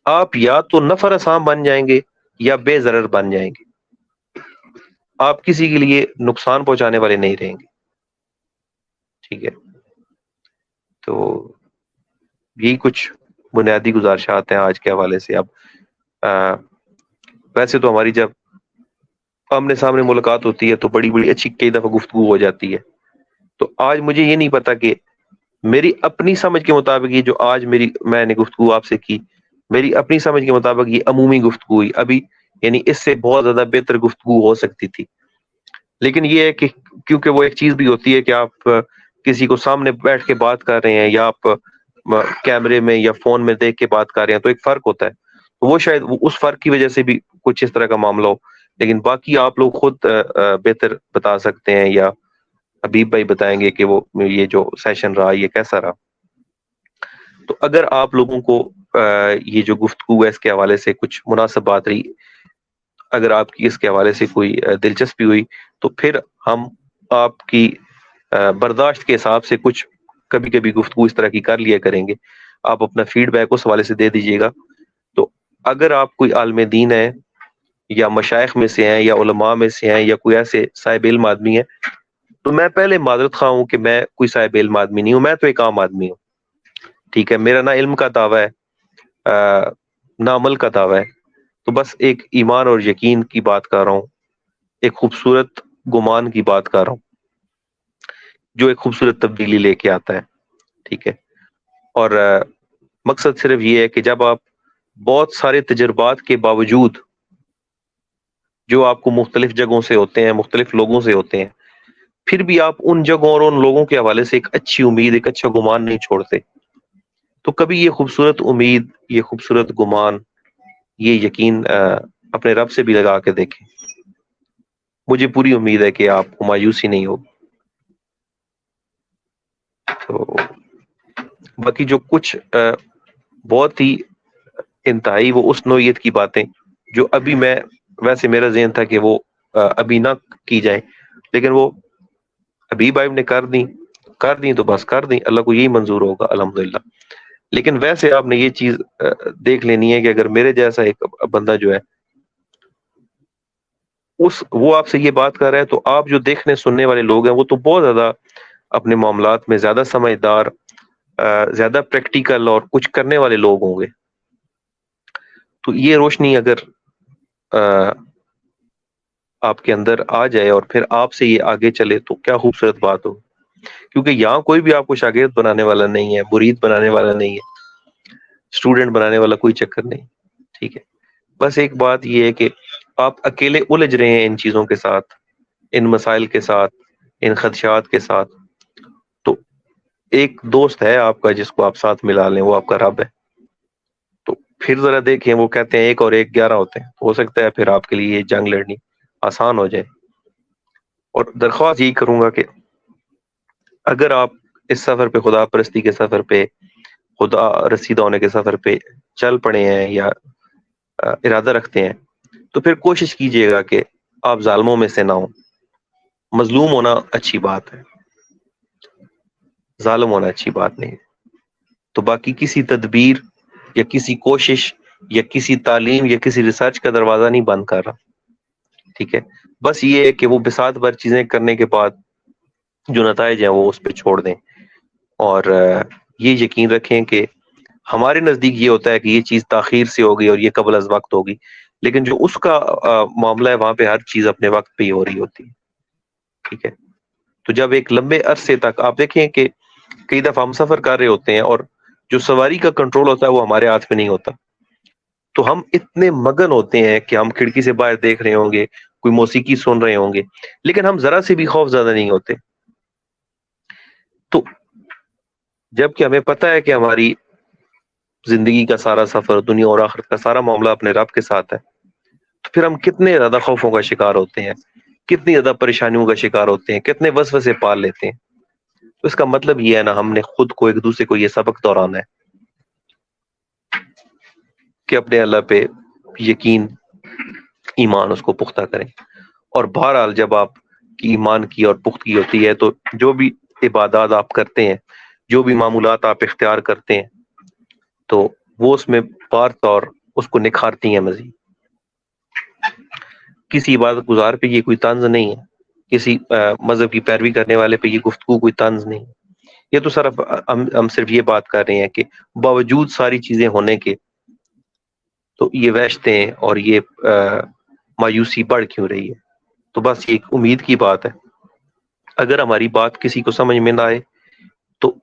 آپ یا تو نفر اسام بن جائیں گے یا بے ضرر بن جائیں گے. آپ کسی کے لیے نقصان پہنچانے والے نہیں رہیں گے. ٹھیک ہے، تو یہی کچھ بنیادی گزارشات ہیں آج کے حوالے سے. اب ویسے تو ہماری جب آمنے سامنے ملاقات ہوتی ہے تو بڑی بڑی اچھی کئی دفعہ گفتگو ہو جاتی ہے. تو آج مجھے یہ نہیں پتا کہ میری اپنی سمجھ کے مطابق یہ جو آج میں نے گفتگو آپ سے کی، میری اپنی سمجھ کے مطابق یہ عمومی گفتگو ہوئی. ابھی یعنی اس سے بہت زیادہ بہتر گفتگو ہو سکتی تھی. لیکن یہ ہے کہ کیونکہ وہ ایک چیز بھی ہوتی ہے کہ آپ کسی کو سامنے بیٹھ کے بات کر رہے ہیں، یا آپ کیمرے میں یا فون میں دیکھ کے بات کر رہے ہیں، تو ایک فرق ہوتا ہے. وہ شاید اس فرق کی وجہ سے بھی کچھ اس طرح کا معاملہ ہو. لیکن باقی آپ لوگ خود بہتر بتا سکتے ہیں، یا حبیب بھائی بتائیں گے کہ وہ یہ جو سیشن رہا یہ کیسا رہا. تو اگر آپ لوگوں کو یہ جو گفتگو ہے اس کے حوالے سے کچھ مناسب بات رہی، اگر آپ کی اس کے حوالے سے کوئی دلچسپی ہوئی، تو پھر ہم آپ کی برداشت کے حساب سے کچھ کبھی کبھی گفتگو اس طرح کی کر لیا کریں گے. آپ اپنا فیڈ بیک اس حوالے سے دے دیجیے گا. تو اگر آپ کوئی عالم دین ہے، یا مشائخ میں سے ہیں، یا علماء میں سے ہیں، یا کوئی ایسے صاحب علم آدمی ہے، تو میں پہلے معذرت خواہ ہوں کہ میں کوئی صاحب علم آدمی نہیں ہوں، میں تو ایک عام آدمی ہوں. ٹھیک ہے، میرا نہ علم کا دعویٰ ہے، نہ عمل کا دعویٰ ہے. تو بس ایک ایمان اور یقین کی بات کر رہا ہوں، ایک خوبصورت گمان کی بات کر رہا ہوں جو ایک خوبصورت تبدیلی لے کے آتا ہے. ٹھیک ہے، اور مقصد صرف یہ ہے کہ جب آپ بہت سارے تجربات کے باوجود جو آپ کو مختلف جگہوں سے ہوتے ہیں، مختلف لوگوں سے ہوتے ہیں، پھر بھی آپ ان جگہوں اور ان لوگوں کے حوالے سے ایک اچھی امید، ایک اچھا گمان نہیں چھوڑتے، تو کبھی یہ خوبصورت امید، یہ خوبصورت گمان، یہ یقین اپنے رب سے بھی لگا کے دیکھیں. مجھے پوری امید ہے کہ آپ کو مایوسی نہیں ہوگی. تو باقی جو کچھ بہت ہی انتہائی وہ اس نوعیت کی باتیں جو ابھی میں ویسے میرا ذہن تھا کہ وہ ابھی نہ کی جائیں، لیکن وہ حبیب بھائی نے کر دیں تو بس کر دیں، اللہ کو یہی منظور ہوگا الحمدللہ. لیکن ویسے آپ نے یہ چیز دیکھ لینی ہے کہ اگر میرے جیسا ایک بندہ جو ہے وہ آپ سے یہ بات کر رہا ہے، تو آپ جو دیکھنے سننے والے لوگ ہیں وہ تو بہت زیادہ اپنے معاملات میں زیادہ سمجھدار، زیادہ پریکٹیکل اور کچھ کرنے والے لوگ ہوں گے. تو یہ روشنی اگر آپ کے اندر آ جائے اور پھر آپ سے یہ آگے چلے تو کیا خوبصورت بات ہو. کیونکہ یہاں کوئی بھی آپ کو شاگرد بنانے والا نہیں ہے، مرید بنانے والا نہیں ہے، اسٹوڈنٹ بنانے والا کوئی چکر نہیں. ٹھیک ہے، بس ایک بات یہ ہے کہ آپ اکیلے الجھ رہے ہیں ان چیزوں کے ساتھ، ان مسائل کے ساتھ، ان خدشات کے ساتھ. تو ایک دوست ہے آپ کا جس کو آپ ساتھ ملا لیں، وہ آپ کا رب ہے. تو پھر ذرا دیکھیں، وہ کہتے ہیں 1 اور 1 11 ہوتے ہیں. ہو سکتا ہے پھر آپ کے لیے یہ جنگ لڑنی آسان ہو جائے. اور درخواست یہی کروں گا کہ اگر آپ اس سفر پہ، خدا پرستی کے سفر پہ، خدا رسیدہ ہونے کے سفر پہ چل پڑے ہیں یا ارادہ رکھتے ہیں، تو پھر کوشش کیجئے گا کہ آپ ظالموں میں سے نہ ہوں. مظلوم ہونا اچھی بات ہے، ظالم ہونا اچھی بات نہیں. تو باقی کسی تدبیر یا کسی کوشش یا کسی تعلیم یا کسی ریسرچ کا دروازہ نہیں بند کر رہا. ٹھیک ہے، بس یہ ہے کہ وہ بساط بھر چیزیں کرنے کے بعد جو نتائج ہیں وہ اس پہ چھوڑ دیں. اور یہ یقین رکھیں کہ ہمارے نزدیک یہ ہوتا ہے کہ یہ چیز تاخیر سے ہوگی اور یہ قبل از وقت ہوگی، لیکن جو اس کا معاملہ ہے وہاں پہ ہر چیز اپنے وقت پہ ہی ہو رہی ہوتی ہے. ٹھیک ہے، تو جب ایک لمبے عرصے تک آپ دیکھیں کہ کئی دفعہ ہم سفر کر رہے ہوتے ہیں اور جو سواری کا کنٹرول ہوتا ہے وہ ہمارے ہاتھ میں نہیں ہوتا. تو ہم اتنے مگن ہوتے ہیں کہ ہم کھڑکی سے باہر دیکھ رہے ہوں گے، کوئی موسیقی سن رہے ہوں گے، لیکن ہم ذرا سے بھی خوف زیادہ نہیں ہوتے. تو جب کہ ہمیں پتہ ہے کہ ہماری زندگی کا سارا سفر، دنیا اور آخرت کا سارا معاملہ اپنے رب کے ساتھ ہے، تو پھر ہم کتنے زیادہ خوفوں کا شکار ہوتے ہیں، کتنی زیادہ پریشانیوں کا شکار ہوتے ہیں، کتنے وسوسے پال لیتے ہیں. تو اس کا مطلب یہ ہے نا، ہم نے خود کو، ایک دوسرے کو یہ سبق دہرانا ہے کہ اپنے اللہ پہ یقین، ایمان اس کو پختہ کریں. اور بہرحال جب آپ کی ایمان کی اور پختگی ہوتی ہے تو جو بھی عبادات آپ کرتے ہیں، جو بھی معمولات آپ اختیار کرتے ہیں، تو وہ اس میں بار طور اس کو نکھارتی ہیں مزید. کسی عبادت گزار پہ یہ کوئی طنز نہیں ہے، کسی مذہب کی پیروی کرنے والے پہ یہ گفتگو کوئی طنز نہیں. یہ تو صرف ہم صرف یہ بات کر رہے ہیں کہ باوجود ساری چیزیں ہونے کے تو یہ وحشتیں اور یہ مایوسی بڑھ کیوں رہی ہے. تو بس یہ ایک امید کی بات ہے. اگر ہماری بات کسی کو سمجھ میں نہ آئے تو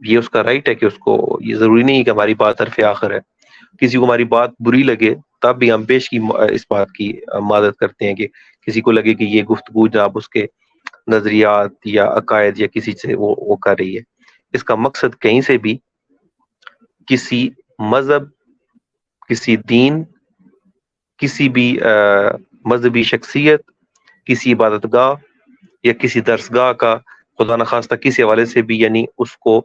یہ اس کا رائٹ ہے کہ اس کو، یہ ضروری نہیں کہ ہماری بات حرف آخر ہے. کسی کو ہماری بات بری لگے تب بھی ہم پیش کی اس بات کی مدد کرتے ہیں کہ کسی کو لگے کہ یہ گفتگو جناب اس کے نظریات یا عقائد یا کسی سے وہ کر رہی ہے. اس کا مقصد کہیں سے بھی کسی مذہب، کسی دین، کسی بھی مذہبی شخصیت، کسی عبادت گاہ یا کسی درسگاہ کا خدا نخواستہ کسی حوالے سے بھی یعنی اس کو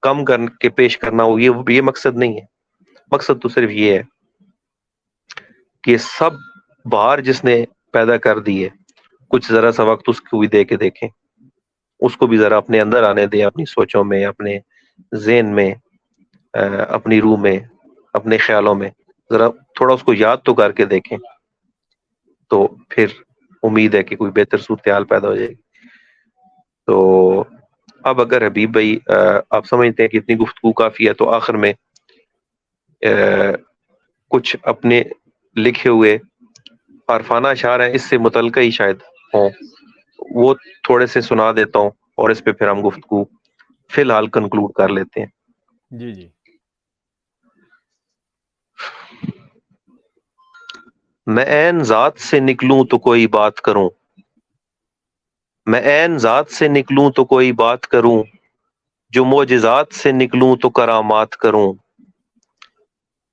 کم کر کے پیش کرنا ہو، یہ مقصد نہیں ہے. مقصد تو صرف یہ ہے کہ سب بہار جس نے پیدا کر دی ہے، کچھ ذرا سا وقت اس کو بھی دے کے دیکھیں، اس کو بھی ذرا اپنے اندر آنے دیں، اپنی سوچوں میں، اپنے ذہن میں، اپنی روح میں، اپنے خیالوں میں ذرا تھوڑا اس کو یاد تو کر کے دیکھیں. تو پھر امید ہے کہ کوئی بہتر صورتحال پیدا ہو جائے گی. تو اب اگر حبیب بھائی آپ سمجھتے ہیں کہ اتنی گفتگو کافی ہے، تو آخر میں کچھ اپنے لکھے ہوئے عارفانہ اشعار ہیں، اس سے متعلقہ ہی شاید ہوں، وہ تھوڑے سے سنا دیتا ہوں اور اس پہ پھر ہم گفتگو فی الحال کنکلوڈ کر لیتے ہیں. جی جی. میں عین ذات سے نکلوں تو کوئی بات کروں، میں عین ذات سے نکلوں تو کوئی بات کروں، جو معجزات سے نکلوں تو کرامات کروں.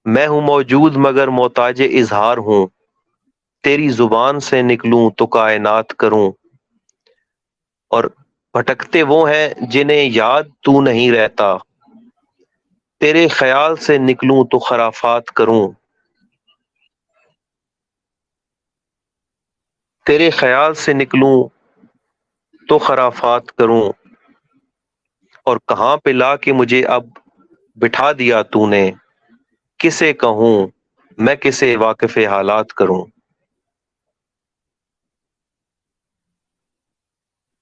میں ہوں موجود مگر محتاج اظہار ہوں، تیری زبان سے نکلوں تو کائنات کروں، اور بھٹکتے وہ ہیں جنہیں یاد تو نہیں رہتا، تیرے خیال سے نکلوں تو خرافات کروں، تیرے خیال سے نکلوں تو خرافات کروں، اور کہاں پہ لا کے مجھے اب بٹھا دیا تو نے، کسے کہوں میں کسے واقف حالات کروں۔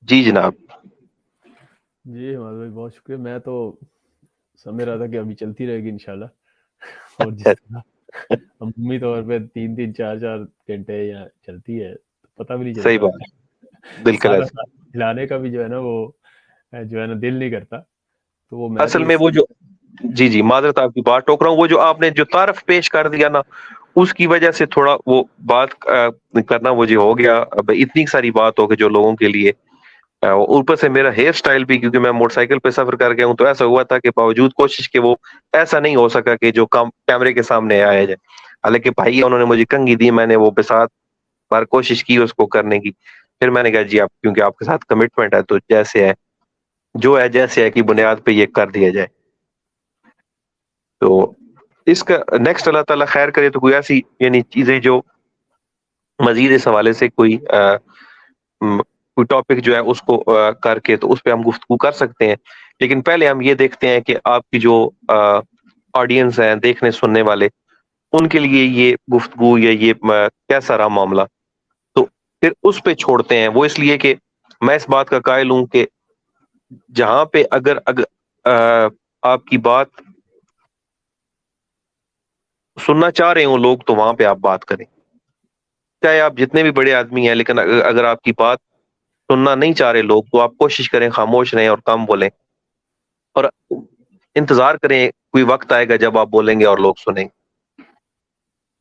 جی جناب۔ جی ہمارے بھائی بہت شکریہ. میں تو سمجھ رہا تھا کہ ابھی چلتی رہے گی انشاءاللہ، اور جس طرح عمومی طور پہ 3-4 یا چلتی ہے تو پتہ بھی نہیں صحیح چلتا، بات ہے، بالکل سارا ایسا۔ ہلانے کا بھی جو ہے نا وہ جو ہے نا دل نہیں کرتا. تو وہ میں تو اصل میں اس وہ جو، جی معذرت آپ کی بات ٹوک رہا ہوں، وہ جو آپ نے جو تعارف پیش کر دیا نا، اس کی وجہ سے تھوڑا وہ بات کرنا وہ جو ہو گیا، اب اتنی ساری بات ہو گئی جو لوگوں کے لیے، اوپر سے میرا ہیئر سٹائل بھی، کیونکہ میں موٹر سائیکل پہ سفر کر گیا ہوں، تو ایسا ہوا تھا کہ باوجود کوشش کے وہ ایسا نہیں ہو سکا کہ جو کام کیمرے کے سامنے آیا جائے. حالانکہ بھائی انہوں نے مجھے کنگھی دی، میں نے وہ بسات بار کوشش کی اس کو کرنے کی. پھر میں نے کہا جی آپ، کیونکہ آپ کے ساتھ کمٹمنٹ ہے تو جیسے ہے جو ہے جیسے ہے کی بنیاد پہ یہ کر دیا جائے. تو اس کا نیکسٹ اللہ تعالیٰ خیر کرے تو کوئی ایسی یعنی چیزیں جو مزید اس حوالے سے کوئی ٹاپک جو ہے اس کو کر کے تو اس پہ ہم گفتگو کر سکتے ہیں. لیکن پہلے ہم یہ دیکھتے ہیں کہ آپ کی جو آڈینس ہیں، دیکھنے سننے والے، ان کے لیے یہ گفتگو یا یہ کیسا رہا معاملہ. تو پھر اس پہ چھوڑتے ہیں. وہ اس لیے کہ میں اس بات کا قائل ہوں کہ جہاں پہ اگر آپ کی بات سننا چاہ رہے ہوں لوگ، تو وہاں پہ آپ بات کریں، چاہے آپ جتنے بھی بڑے آدمی ہیں. لیکن اگر آپ کی بات سننا نہیں چاہ رہے لوگ، تو آپ کوشش کریں خاموش رہیں اور کم بولیں، اور انتظار کریں کوئی وقت آئے گا جب آپ بولیں گے اور لوگ سنیں گے.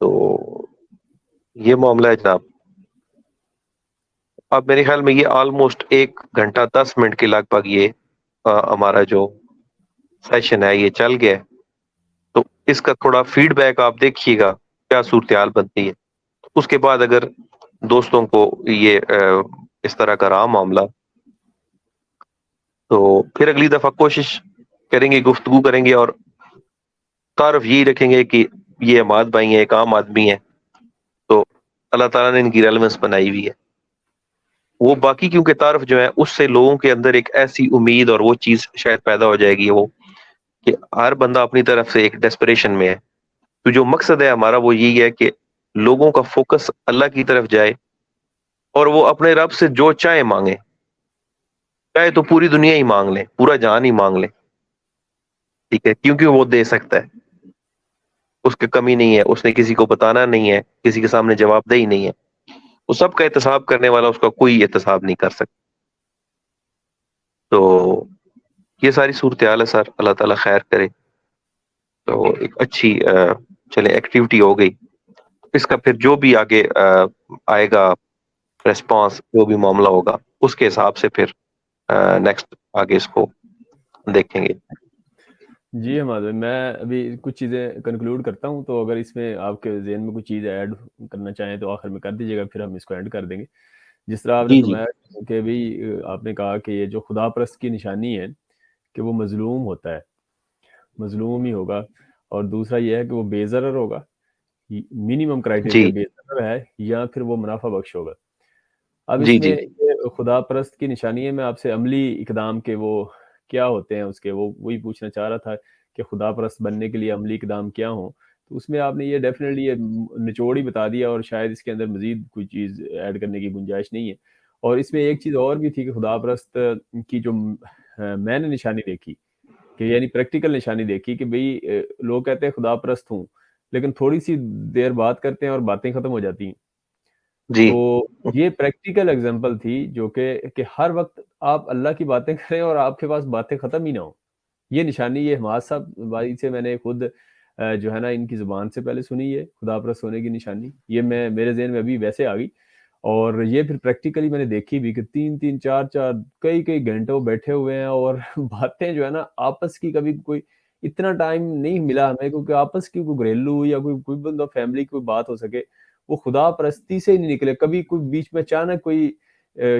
تو یہ معاملہ ہے جناب. اب میرے خیال میں یہ آلموسٹ 1 گھنٹہ 10 منٹ کے لگ بھگ یہ ہمارا جو سیشن ہے یہ چل گیا ہے. تو اس کا تھوڑا فیڈ بیک آپ دیکھیے گا کیا صورتحال بنتی ہے. اس کے بعد اگر دوستوں کو یہ اس طرح کا رہا معاملہ، تو پھر اگلی دفعہ کوشش کریں گے، گفتگو کریں گے، اور تعارف یہی رکھیں گے کہ یہ عماد بھائی ہیں، ایک عام آدمی ہیں. تو اللہ تعالیٰ نے ان کی ریلیونس بنائی ہوئی ہے. وہ باقی کیونکہ تعارف جو ہے اس سے لوگوں کے اندر ایک ایسی امید اور وہ چیز شاید پیدا ہو جائے گی، وہ کہ ہر بندہ اپنی طرف سے ایک ڈیسپریشن میں ہے. تو جو مقصد ہے ہمارا وہ یہی ہے کہ لوگوں کا فوکس اللہ کی طرف جائے، اور وہ اپنے رب سے جو چاہے مانگے، چاہے تو پوری دنیا ہی مانگ لیں، پورا جہان ہی مانگ لیں، ٹھیک ہے، کیونکہ وہ دے سکتا ہے، اس کی کمی نہیں ہے، اس نے کسی کو بتانا نہیں ہے، کسی کے سامنے جواب دہی نہیں ہے، وہ سب کا احتساب کرنے والا، اس کا کوئی احتساب نہیں کر سکتا. تو یہ ساری صورتحال ہے سر، اللہ تعالیٰ خیر کرے. تو ایک اچھی چلے ایکٹیویٹی ہو گئی. اس کا پھر جو بھی آگے آئے گا ریسپانس، جو بھی معاملہ ہوگا اس کے حساب سے پھر نیکسٹ آگے اس کو دیکھیں گے. جی حماد بھائی، میں ابھی کچھ چیزیں کنکلوڈ کرتا ہوں، تو اگر اس میں آپ کے ذہن میں کچھ چیز ایڈ کرنا چاہیں تو آخر میں کر دیجیے گا، پھر ہم اس کو ایڈ کر دیں گے. جس طرح آپ نے جی جی فرمایا کہ بھی آپ نے کہا کہ یہ جو خدا پرست کی نشانی ہے کہ وہ مظلوم ہوتا ہے، مظلوم ہی ہوگا، اور دوسرا یہ ہے کہ وہ بے ضرر ہوگا. منیمم کرائٹیریا جی بے ضرر ہے، یا پھر وہ منافع بخش ہوگا. اب اس جی میں جی یہ خدا پرست کی نشانی ہے، میں آپ سے عملی اقدام کے وہ کیا ہوتے ہیں اس کے وہی پوچھنا چاہ رہا تھا کہ خدا پرست بننے کے لیے عملی اقدام کیا ہوں. تو اس میں آپ نے یہ ڈیفینیٹلی یہ نچوڑ ہی بتا دیا، اور شاید اس کے اندر مزید کوئی چیز ایڈ کرنے کی گنجائش نہیں ہے. اور اس میں ایک چیز اور بھی تھی کہ خدا پرست کی جو میں نے نشانی دیکھی، کہ یعنی پریکٹیکل نشانی دیکھی کہ بھئی لوگ کہتے ہیں خدا پرست ہوں، لیکن تھوڑی سی دیر بات کرتے ہیں اور باتیں ختم ہو جاتی ہیں. جی تو یہ پریکٹیکل اگزامپل تھی جو کہ ہر وقت آپ اللہ کی باتیں کریں اور آپ کے پاس باتیں ختم ہی نہ ہوں. یہ نشانی یہ حماد صاحب بھائی سے میں نے خود جو ہے نا ان کی زبان سے پہلے سنی ہے، خدا پرست ہونے کی نشانی. یہ میرے ذہن میں ابھی ویسے آ گئی، اور یہ پھر پریکٹیکلی میں نے دیکھی بھی کہ 3-4 کئی گھنٹوں بیٹھے ہوئے ہیں، اور باتیں جو ہے نا آپس کی، کبھی کوئی اتنا ٹائم نہیں ملا ہمیں کیونکہ آپس کی کوئی گھریلو یا کوئی بندہ فیملی کی کوئی بات ہو سکے، وہ خدا پرستی سے ہی نہیں نکلے. کبھی کوئی بیچ میں اچانک کوئی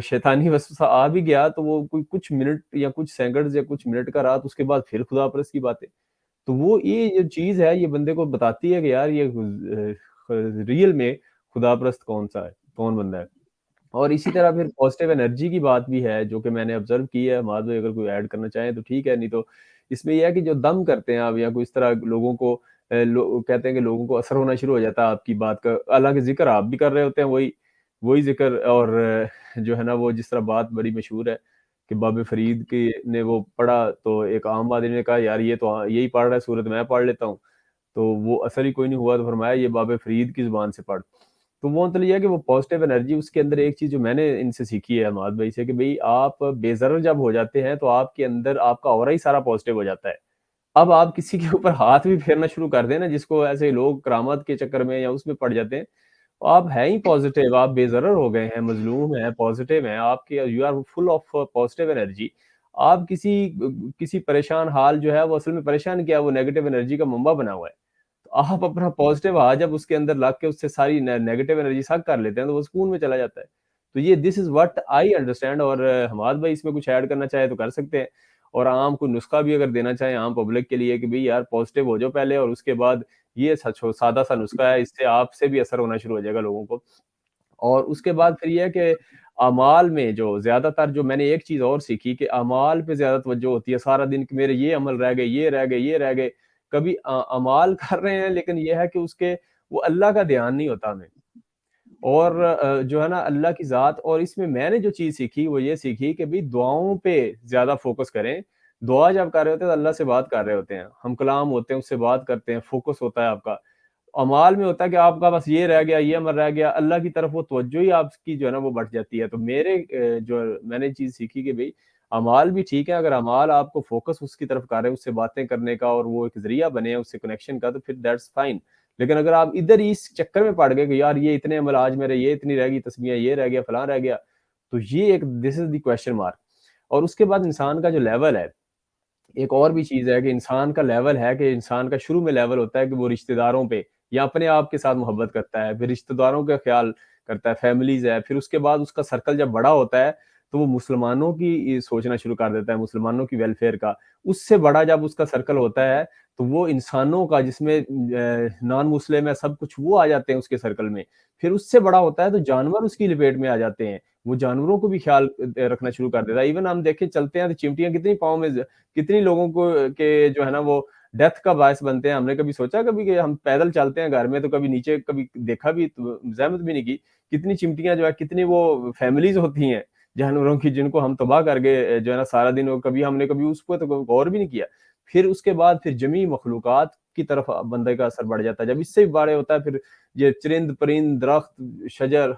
شیطانی وسوسہ آ بھی گیا تو وہ کوئی کچھ منٹ یا کچھ سیکنڈز یا کچھ منٹ کا رہا تو اس کے بعد پھر خدا پرست کی باتیں. تو وہ یہ جو چیز ہے یہ بندے کو بتاتی ہے کہ یار یہ ریئل میں خدا پرست کون سا ہے, کون بندہ ہے. اور اسی طرح پھر پازیٹیو انرجی کی بات بھی ہے جو کہ میں نے آبزرو کی ہے. ہمارے بھائی اگر کوئی ایڈ کرنا چاہیں تو ٹھیک ہے, نہیں تو اس میں یہ ہے کہ جو دم کرتے ہیں آپ یا کوئی اس طرح لوگوں کو کہتے ہیں کہ لوگوں کو اثر ہونا شروع ہو جاتا ہے آپ کی بات کا, حالانکہ ذکر آپ بھی کر رہے ہوتے ہیں وہی ذکر, اور جو ہے نا وہ جس طرح بات بڑی مشہور ہے کہ باب فرید کی نے وہ پڑھا تو ایک عام آدمی نے کہا یار یہ تو یہی پڑھ رہا ہے صورت, میں پڑھ لیتا ہوں, تو وہ اثر ہی کوئی نہیں ہوا, تو فرمایا یہ باب فرید کی زبان سے پڑھ. تو وہ مطلب یہ ہے کہ وہ پازیٹیو انرجی اس کے اندر ایک چیز جو میں نے ان سے سیکھی ہے اماد بھائی سے کہ بھئی آپ بے ضرر جب ہو جاتے ہیں تو آپ کے اندر آپ کا اورا ہی سارا پازیٹیو ہو جاتا ہے. اب آپ کسی کے اوپر ہاتھ بھی پھیرنا شروع کر دیں نا, جس کو ایسے لوگ کرامت کے چکر میں یا اس میں پڑ جاتے ہیں, آپ ہیں ہی پازیٹیو, آپ بے ضرر ہو گئے ہیں, مظلوم ہیں, پازیٹیو ہیں, آپ کے you are full of positive energy. آپ کسی پریشان حال جو ہے وہ اصل میں پریشان کیا, وہ نیگیٹو انرجی کا منبع بنا ہوا ہے. تو آپ اپنا پازیٹیو جب اس کے اندر لگ کے اس سے ساری نیگیٹو انرجی سک کر لیتے ہیں تو وہ سکون میں چلا جاتا ہے. تو یہ دس از واٹ آئی انڈرسٹینڈ. اور حماد بھائی اس میں کچھ ایڈ کرنا چاہے تو کر سکتے ہیں, اور عام کوئی نسخہ بھی اگر دینا چاہیں عام پبلک کے لیے کہ بھئی یار پازیٹیو ہو جاؤ پہلے, اور اس کے بعد یہ سادہ سا نسخہ ہے, اس سے آپ سے بھی اثر ہونا شروع ہو جائے گا لوگوں کو. اور اس کے بعد پھر یہ ہے کہ اعمال میں جو زیادہ تر, جو میں نے ایک چیز اور سیکھی کہ اعمال پہ زیادہ توجہ ہوتی ہے سارا دن, کہ میرے یہ عمل رہ گئے, یہ رہ گئے, یہ رہ گئے. کبھی اعمال کر رہے ہیں لیکن یہ ہے کہ اس کے وہ اللہ کا دھیان نہیں ہوتا ہمیں, اور جو ہے نا اللہ کی ذات. اور اس میں نے جو چیز سیکھی وہ یہ سیکھی کہ بھئی دعاؤں پہ زیادہ فوکس کریں. دعا جب کر رہے ہوتے ہیں تو اللہ سے بات کر رہے ہوتے ہیں, ہم کلام ہوتے ہیں اس سے بات کرتے ہیں, فوکس ہوتا ہے آپ کا. اعمال میں ہوتا ہے کہ آپ کا بس یہ رہ گیا, یہ عمل رہ گیا, اللہ کی طرف وہ توجہ ہی آپ کی جو ہے نا وہ بڑھ جاتی ہے. تو جو میں نے چیز سیکھی کہ بھئی اعمال بھی ٹھیک ہے, اگر اعمال آپ کو فوکس اس کی طرف کر رہے ہیں, اس سے باتیں کرنے کا, اور وہ ایک ذریعہ بنے اس سے کنیکشن کا, تو پھر دیٹس فائن. لیکن اگر آپ ادھر ہی اس چکر میں پڑ گئے کہ یار یہ اتنے عمل آج میرے, یہ اتنی رہ گئی تسبیحیں, یہ رہ گیا, فلاں رہ گیا, تو یہ ایک دس از دی کویسچن مارک. اور اس کے بعد انسان کا جو لیول ہے, ایک اور بھی چیز ہے کہ انسان کا لیول ہے کہ انسان کا شروع میں لیول ہوتا ہے کہ وہ رشتہ داروں پہ یا اپنے آپ کے ساتھ محبت کرتا ہے, پھر رشتہ داروں کا خیال کرتا ہے, فیملیز ہے, پھر اس کے بعد اس کا سرکل جب بڑا ہوتا ہے تو وہ مسلمانوں کی سوچنا شروع کر دیتا ہے, مسلمانوں کی ویلفیئر کا. اس سے بڑا جب اس کا سرکل ہوتا ہے تو وہ انسانوں کا, جس میں نان مسلم ہے سب کچھ, وہ آ جاتے ہیں اس کے سرکل میں. پھر اس سے بڑا ہوتا ہے تو جانور اس کی لپیٹ میں آ جاتے ہیں, وہ جانوروں کو بھی خیال رکھنا شروع کر دیتا ہے. ایون ہم دیکھیں چلتے ہیں تو چمٹیاں کتنی پاؤں میں, کتنی لوگوں کو کہ جو ہے نا وہ ڈیتھ کا باعث بنتے ہیں. ہم نے کبھی سوچا کبھی کہ ہم پیدل چلتے ہیں گھر میں تو کبھی نیچے کبھی دیکھا بھی, زحمت بھی نہیں کی, کتنی چمٹیاں جو ہے, کتنی وہ فیملیز ہوتی ہیں جانوروں کی, جن کو ہم تباہ کر گئے جو ہے نا سارا دن, کبھی ہم نے کبھی اس کو تو غور بھی نہیں کیا. پھر اس کے بعد پھر جمی مخلوقات کی طرف بندے کا اثر بڑھ جاتا ہے. جب اس سے بھی بڑے ہوتا ہے پھر یہ چرند پرند, درخت, شجر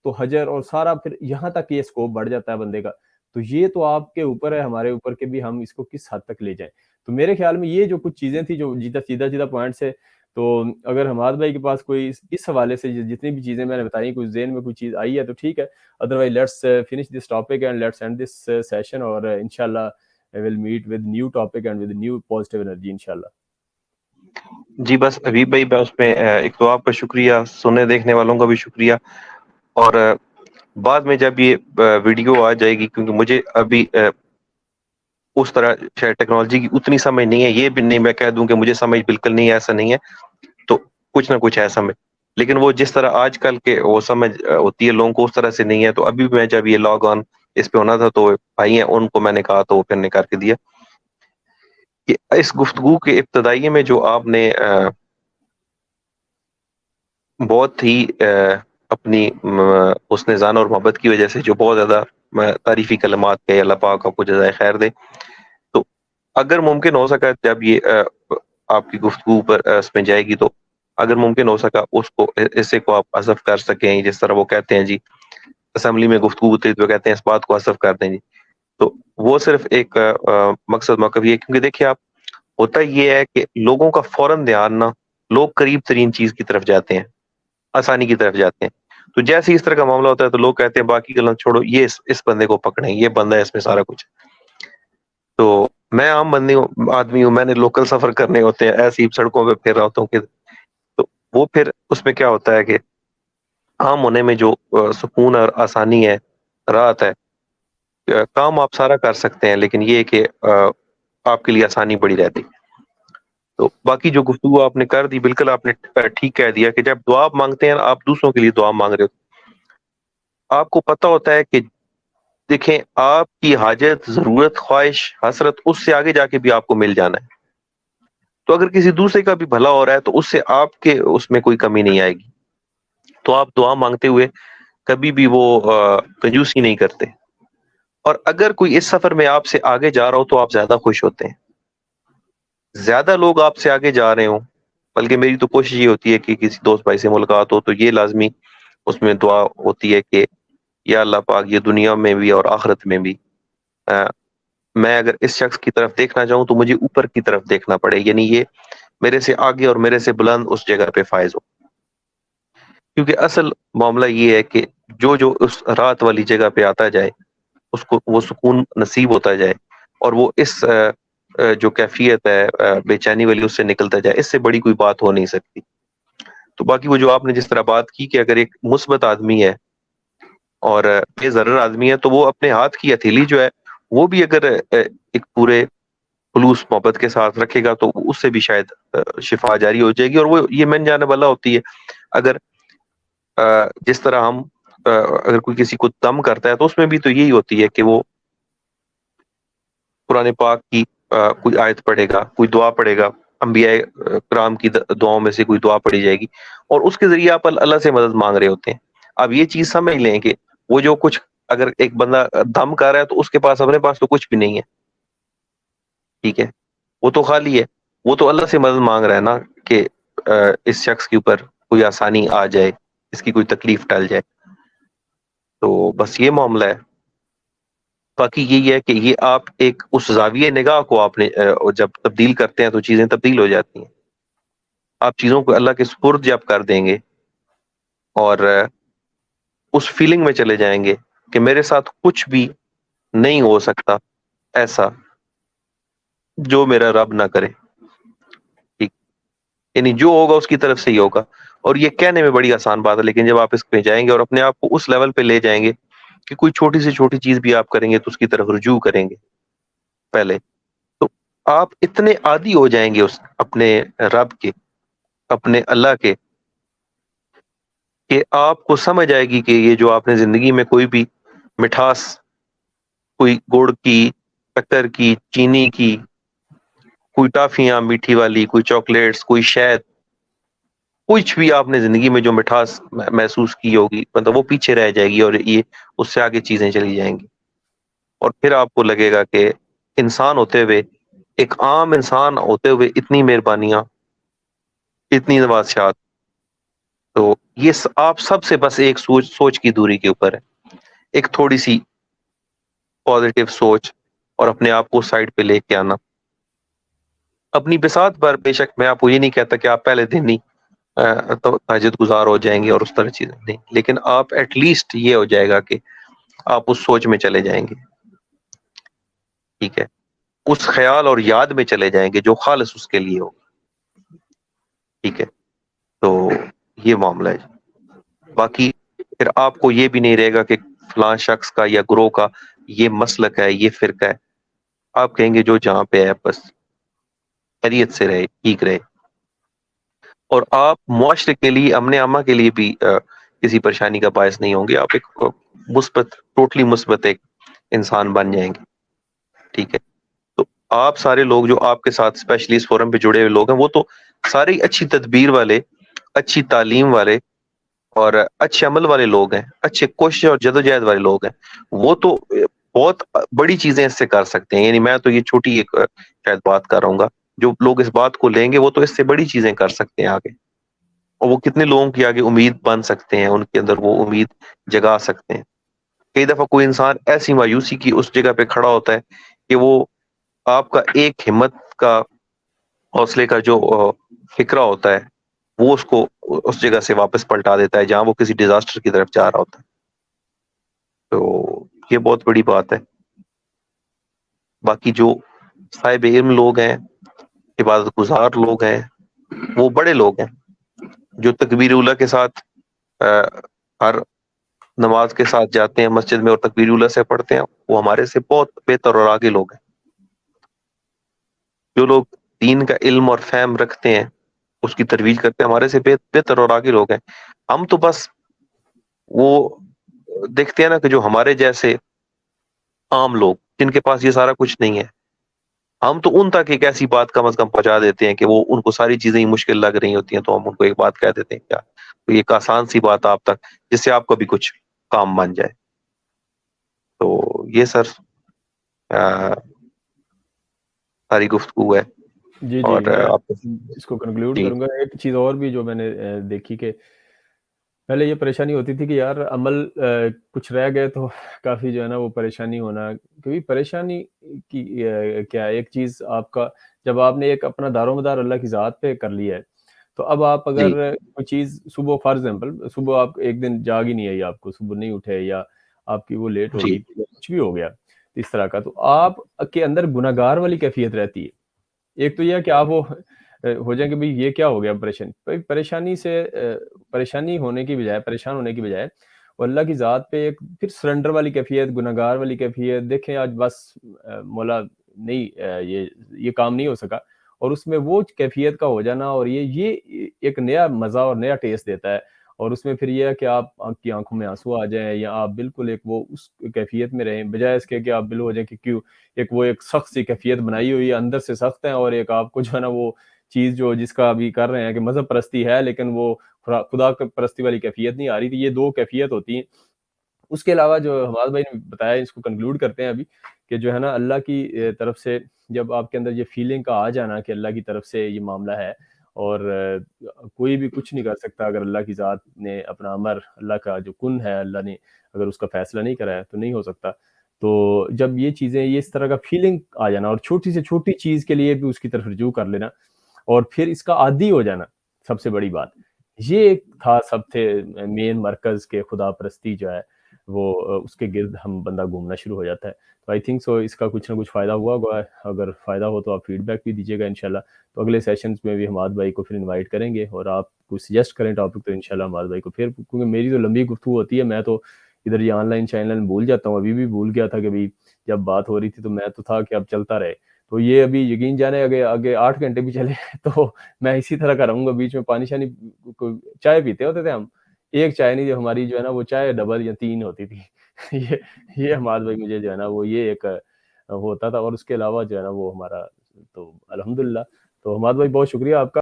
تو حجر, اور سارا پھر یہاں تک یہ اسکوپ بڑھ جاتا ہے بندے کا. تو یہ تو آپ کے اوپر ہے, ہمارے اوپر کہ بھی ہم اس کو کس حد تک لے جائیں. تو میرے خیال میں یہ جو کچھ چیزیں تھیں جو سیدھا پوائنٹس ہے, تو اگر حماد بھائی کے پاس کوئی اس حوالے سے جتنی بھی چیزیں میں نے بتائی, کوئی ذہن میں کوئی چیز آئی ہے تو ٹھیک ہے, otherwise let's finish this topic and let's and this session, اور انشاءاللہ I will meet with new topic and with new positive energy انشاءاللہ. جی بس ابھی بھائی اس میں ایک تو آپ کا شکریہ, سننے دیکھنے والوں کا بھی شکریہ. اور بعد میں جب یہ ویڈیو آ جائے گی, کیونکہ مجھے ابھی اس طرح ٹیکنالوجی کی اتنی سمجھ نہیں ہے, یہ بھی نہیں میں کہہ دوں کہ مجھے سمجھ بالکل نہیں ہے, ایسا نہیں ہے, تو کچھ نہ کچھ ہے سمجھ, لیکن وہ جس طرح آج کل کے وہ سمجھ ہوتی ہے لوگوں کو اس طرح سے نہیں ہے. تو ابھی میں جب یہ لاگ آن اس پہ ہونا تھا تو بھائی ہیں ان کو میں نے کہا تو وہ پھر نے کر کے دیا کہ اس گفتگو کے ابتدائی میں جو آپ نے بہت ہی اپنی حسن ظن اور محبت کی وجہ سے جو بہت زیادہ تعریفی کلمات کہے, اللہ پاک آپ کو جزائے خیر دے. تو اگر ممکن ہو سکا جب یہ آپ کی گفتگو پر اس میں جائے گی تو اگر ممکن ہو سکا اس کو حصے کو آپ حذف کر سکیں, جس طرح وہ کہتے ہیں جی اسمبلی میں گفتگو ہوتی ہے تو کہتے ہیں اس بات کو حذف کر دیں جی. تو وہ صرف ایک مقصد موقف یہ ہے, کیونکہ دیکھیے آپ ہوتا یہ ہے کہ لوگوں کا فوراً دھیان نا لوگ قریب ترین چیز کی طرف جاتے ہیں, آسانی کی طرف جاتے ہیں. تو جیسے اس طرح کا معاملہ ہوتا ہے تو لوگ کہتے ہیں باقی گلیں چھوڑو, یہ اس بندے کو پکڑیں, یہ بندہ ہے اس میں سارا کچھ. تو میں عام بندی ہوں, آدمی ہوں, میں نے لوکل سفر کرنے ہوتے ہیں, ایسی سڑکوں پہ پھر رہا ہوتا ہوں کہ تو وہ پھر اس میں کیا ہوتا ہے کہ عام ہونے میں جو سکون اور آسانی ہے، راحت ہے، کام آپ سارا کر سکتے ہیں، لیکن یہ کہ آپ کے لیے آسانی بڑی رہتی. تو باقی جو گفتگو آپ نے کر دی، بالکل آپ نے ٹھیک کہہ دیا کہ جب دعا آپ مانگتے ہیں آپ دوسروں کے لیے دعا مانگ رہے ہو، آپ کو پتہ ہوتا ہے کہ دیکھیں آپ کی حاجت، ضرورت، خواہش، حسرت اس سے آگے جا کے بھی آپ کو مل جانا ہے. تو اگر کسی دوسرے کا بھی بھلا ہو رہا ہے تو اس سے آپ کے اس میں کوئی کمی نہیں آئے گی. تو آپ دعا مانگتے ہوئے کبھی بھی وہ کنجوسی نہیں کرتے. اور اگر کوئی اس سفر میں آپ سے آگے جا رہا ہو تو آپ زیادہ خوش ہوتے ہیں. زیادہ لوگ آپ سے آگے جا رہے ہوں، بلکہ میری تو کوشش یہ ہوتی ہے کہ کسی دوست بھائی سے ملاقات ہو تو یہ لازمی اس میں دعا ہوتی ہے کہ یا اللہ پاک یہ دنیا میں بھی اور آخرت میں بھی میں اگر اس شخص کی طرف دیکھنا چاہوں تو مجھے اوپر کی طرف دیکھنا پڑے، یعنی یہ میرے سے آگے اور میرے سے بلند اس جگہ پہ فائز ہو. کیونکہ اصل معاملہ یہ ہے کہ جو اس رات والی جگہ پہ آتا جائے اس کو وہ سکون نصیب ہوتا جائے، اور وہ اس جو کیفیت ہے بے چینی والی اس سے نکلتا جائے، اس سے بڑی کوئی بات ہو نہیں سکتی. تو باقی وہ جو آپ نے جس طرح بات کی کہ اگر ایک مثبت آدمی ہے اور بے ضرر آدمی ہے تو وہ اپنے ہاتھ کی ہتھیلی جو ہے وہ بھی اگر ایک پورے خلوص محبت کے ساتھ رکھے گا تو اس سے بھی شاید شفا جاری ہو جائے گی، اور وہ یہ من جانے والا ہوتی ہے. اگر جس طرح ہم اگر کوئی کسی کو دم کرتا ہے تو اس میں بھی تو یہی ہوتی ہے کہ وہ قرآن پاک کی کوئی آیت پڑھے گا، کوئی دعا پڑھے گا، انبیاء کرام کی دعاؤں میں سے کوئی دعا پڑھی جائے گی، اور اس کے ذریعے آپ اللہ سے مدد مانگ رہے ہوتے ہیں. اب یہ چیز سمجھ لیں کہ وہ جو کچھ اگر ایک بندہ دم کر رہا ہے تو اس کے پاس اپنے پاس تو کچھ بھی نہیں ہے، ٹھیک ہے، وہ تو خالی ہے، وہ تو اللہ سے مدد مانگ رہا ہے نا کہ اس شخص کے اوپر کوئی آسانی آ جائے، اس کی کوئی تکلیف ٹل جائے. تو بس یہ معاملہ ہے. باقی یہی ہے کہ یہ آپ ایک اس زاویہ نگاہ کو آپ نے جب تبدیل کرتے ہیں تو چیزیں تبدیل ہو جاتی ہیں. آپ چیزوں کو اللہ کے سپرد جب کر دیں گے اور اس فیلنگ میں چلے جائیں گے کہ میرے ساتھ کچھ بھی نہیں ہو سکتا ایسا جو میرا رب نہ کرے، ٹھیک، یعنی جو ہوگا اس کی طرف سے ہی ہوگا. اور یہ کہنے میں بڑی آسان بات ہے، لیکن جب آپ اس پہ جائیں گے اور اپنے آپ کو اس لیول پہ لے جائیں گے کہ کوئی چھوٹی سے چھوٹی چیز بھی آپ کریں گے تو اس کی طرف رجوع کریں گے پہلے، تو آپ اتنے عادی ہو جائیں گے اس اپنے رب کے، اپنے اللہ کے، کہ آپ کو سمجھ آئے گی کہ یہ جو آپ نے زندگی میں کوئی بھی مٹھاس، کوئی گڑ کی، شکر کی، چینی کی، کوئی ٹافیاں میٹھی والی، کوئی چاکلیٹس، کوئی شہد، کچھ بھی آپ نے زندگی میں جو مٹھاس محسوس کی ہوگی مطلب وہ پیچھے رہ جائے گی، اور یہ اس سے آگے چیزیں چلی جائیں گی. اور پھر آپ کو لگے گا کہ انسان ہوتے ہوئے، ایک عام انسان ہوتے ہوئے اتنی مہربانیاں، اتنی بادشاہت. تو یہ آپ سب سے بس ایک سوچ کی دوری کے اوپر ہے، ایک تھوڑی سی پازیٹیو سوچ اور اپنے آپ کو سائڈ پہ لے کے آنا. اپنی بساط پر بے شک میں آپ کو یہ نہیں کہتا کہ آپ پہلے دن ہی تہجد گزار ہو جائیں گے اور اس طرح چیزیں نہیں، لیکن آپ ایٹ لیسٹ یہ ہو جائے گا کہ آپ اس سوچ میں چلے جائیں گے، ٹھیک ہے، اس خیال اور یاد میں چلے جائیں گے جو خالص اس کے لیے ہو، ٹھیک ہے. تو یہ معاملہ ہے. باقی پھر آپ کو یہ بھی نہیں رہے گا کہ فلاں شخص کا یا گروہ کا یہ مسلک ہے، یہ فرقہ ہے. آپ کہیں گے جو جہاں پہ ہے بس خیریت سے رہے، ٹھیک رہے، اور آپ معاشرے کے لیے، امن عامہ کے لیے بھی کسی پریشانی کا باعث نہیں ہوں گے. آپ ایک مثبت، ٹوٹلی مثبت ایک انسان بن جائیں گے، ٹھیک ہے. تو آپ سارے لوگ جو آپ کے ساتھ اسپیشلی اس فورم پہ جڑے ہوئے لوگ ہیں وہ تو سارے اچھی تدبیر والے، اچھی تعلیم والے اور اچھے عمل والے لوگ ہیں، اچھے کوشش اور جدوجہد والے لوگ ہیں. وہ تو بہت بڑی چیزیں اس سے کر سکتے ہیں، یعنی میں تو یہ چھوٹی ایک شاید بات کر رہا ہوں گا، جو لوگ اس بات کو لیں گے وہ تو اس سے بڑی چیزیں کر سکتے ہیں آگے. اور وہ کتنے لوگوں کی آگے امید بن سکتے ہیں، ان کے اندر وہ امید جگا سکتے ہیں. کئی دفعہ کوئی انسان ایسی مایوسی کی اس جگہ پہ کھڑا ہوتا ہے کہ وہ آپ کا ایک ہمت کا، حوصلے کا جو فکرہ ہوتا ہے وہ اس کو اس جگہ سے واپس پلٹا دیتا ہے جہاں وہ کسی ڈیزاسٹر کی طرف جا رہا ہوتا ہے. تو یہ بہت بڑی بات ہے. باقی جو صاحب علم لوگ ہیں، عبادت گزار لوگ ہیں، وہ بڑے لوگ ہیں جو تکبیر اولیٰ کے ساتھ ہر نماز کے ساتھ جاتے ہیں مسجد میں اور تکبیر اولیٰ سے پڑھتے ہیں، وہ ہمارے سے بہت بہتر اور آگے لوگ ہیں. جو لوگ دین کا علم اور فہم رکھتے ہیں، اس کی ترویج کرتے ہیں، ہمارے سے بہتر اور آگے لوگ ہیں. ہم تو بس وہ دیکھتے ہیں نا کہ جو ہمارے جیسے عام لوگ جن کے پاس یہ سارا کچھ نہیں ہے، ہم تو ان تک ایک ایسی بات کم از کم پہنچا دیتے ہیں کہ وہ ان کو ساری چیزیں ہی مشکل لگ رہی ہوتی ہیں، تو ہم ان کو ایک بات کہہ دیتے ہیں کیا تو ایک آسان سی بات آپ تک جس سے آپ کا بھی کچھ کام بن جائے. تو یہ سر ساری گفتگو ہے. جی اور میں آپ اس کو کنکلوڈ جی کروں گا. ایک چیز اور بھی جو میں نے دیکھی کہ پہلے یہ پریشانی ہوتی تھی کہ یار عمل کچھ رہ گئے تو کافی جو ہے نا وہ پریشانی ہونا، کیونکہ پریشانی کی کیا ہے، ایک چیز آپ کا جب آپ نے ایک اپنا دار و مدار اللہ کی ذات پہ کر لیا ہے، تو اب آپ جی اگر کوئی چیز صبح فار ایگزامپل صبح آپ ایک دن جاگ ہی نہیں آئی، آپ کو صبح نہیں اٹھے یا آپ کی وہ لیٹ ہو جی گئی یا کچھ بھی ہو گیا اس طرح کا، تو آپ کے اندر گناہ گار والی کیفیت رہتی ہے. ایک تو یہ ہے کہ آپ وہ ہو جائیں کہ بھئی یہ کیا ہو گیا پریشانی، پریشانی سے پریشانی ہونے کی بجائے، پریشان ہونے کی بجائے وہ اللہ کی ذات پہ ایک پھر سرنڈر والی کیفیت، گناہ گار والی کیفیت، دیکھیں آج بس مولا نہیں یہ کام نہیں ہو سکا، اور اس میں وہ کیفیت کا ہو جانا، اور یہ ایک نیا مزہ اور نیا ٹیسٹ دیتا ہے. اور اس میں پھر یہ ہے کہ آپ کی آنکھوں میں آنسو آ جائیں یا آپ بالکل ایک وہ اس کیفیت میں رہیں، بجائے اس کے کہ آپ بالکل ہو جائیں کہ کیوں ایک سخت سی کیفیت بنائی ہوئی ہے، اندر سے سخت ہے، اور ایک آپ کو جو ہے نا وہ چیز جو جس کا ابھی کر رہے ہیں کہ مذہب پرستی ہے لیکن وہ خدا پرستی والی کیفیت نہیں آ رہی تھی. یہ دو کیفیت ہوتی ہیں. اس کے علاوہ جو حماد بھائی نے بتایا، اس کو کنکلوڈ کرتے ہیں ابھی، کہ جو ہے نا اللہ کی طرف سے جب آپ کے اندر یہ فیلنگ کا آ جانا کہ اللہ کی طرف سے یہ معاملہ ہے، اور کوئی بھی کچھ نہیں کر سکتا اگر اللہ کی ذات نے اپنا امر، اللہ کا جو کن ہے، اللہ نے اگر اس کا فیصلہ نہیں کرا ہے تو نہیں ہو سکتا. تو جب یہ چیزیں، یہ اس طرح کا فیلنگ آ جانا، اور چھوٹی سے چھوٹی چیز کے لیے بھی اس کی طرف رجوع کر لینا، اور پھر اس کا عادی ہو جانا، سب سے بڑی بات یہ ایک تھا. سب سے مین مرکز کے خدا پرستی جو ہے وہ اس کے گرد ہم بندہ گھومنا شروع ہو جاتا ہے. تو آئی تھنک سو اس کا کچھ نہ کچھ فائدہ ہوا ہوگا. اگر فائدہ ہو تو آپ فیڈ بیک بھی دیجیے گا انشاءاللہ. تو اگلے سیشنز میں بھی حماد بھائی کو پھر انوائٹ کریں گے، اور آپ کوئی سجیسٹ کریں ٹاپک تو انشاءاللہ حماد بھائی کو پھر، کیونکہ میری تو لمبی گفتگو ہوتی ہے، میں تو ادھر یہ آن لائن چینل بھول جاتا ہوں. ابھی بھی بھول گیا تھا کہ بھائی جب بات ہو رہی تھی تو میں تو تھا کہ اب چلتا رہے. تو یہ ابھی یقین جانے آگے 8 گھنٹے بھی چلے تو میں اسی طرح کا رہوں گا. بیچ میں پانی شانی چائے پیتے ہوتے تھے ہم، ایک چائے نہیں، جو ہماری جو ہے نا وہ چائے ڈبل یا 3 ہوتی تھی. یہ حماد بھائی مجھے جو ہے نا وہ یہ ایک ہوتا تھا، اور اس کے علاوہ جو ہے نا وہ ہمارا تو الحمدللہ. تو حماد بھائی بہت شکریہ آپ کا.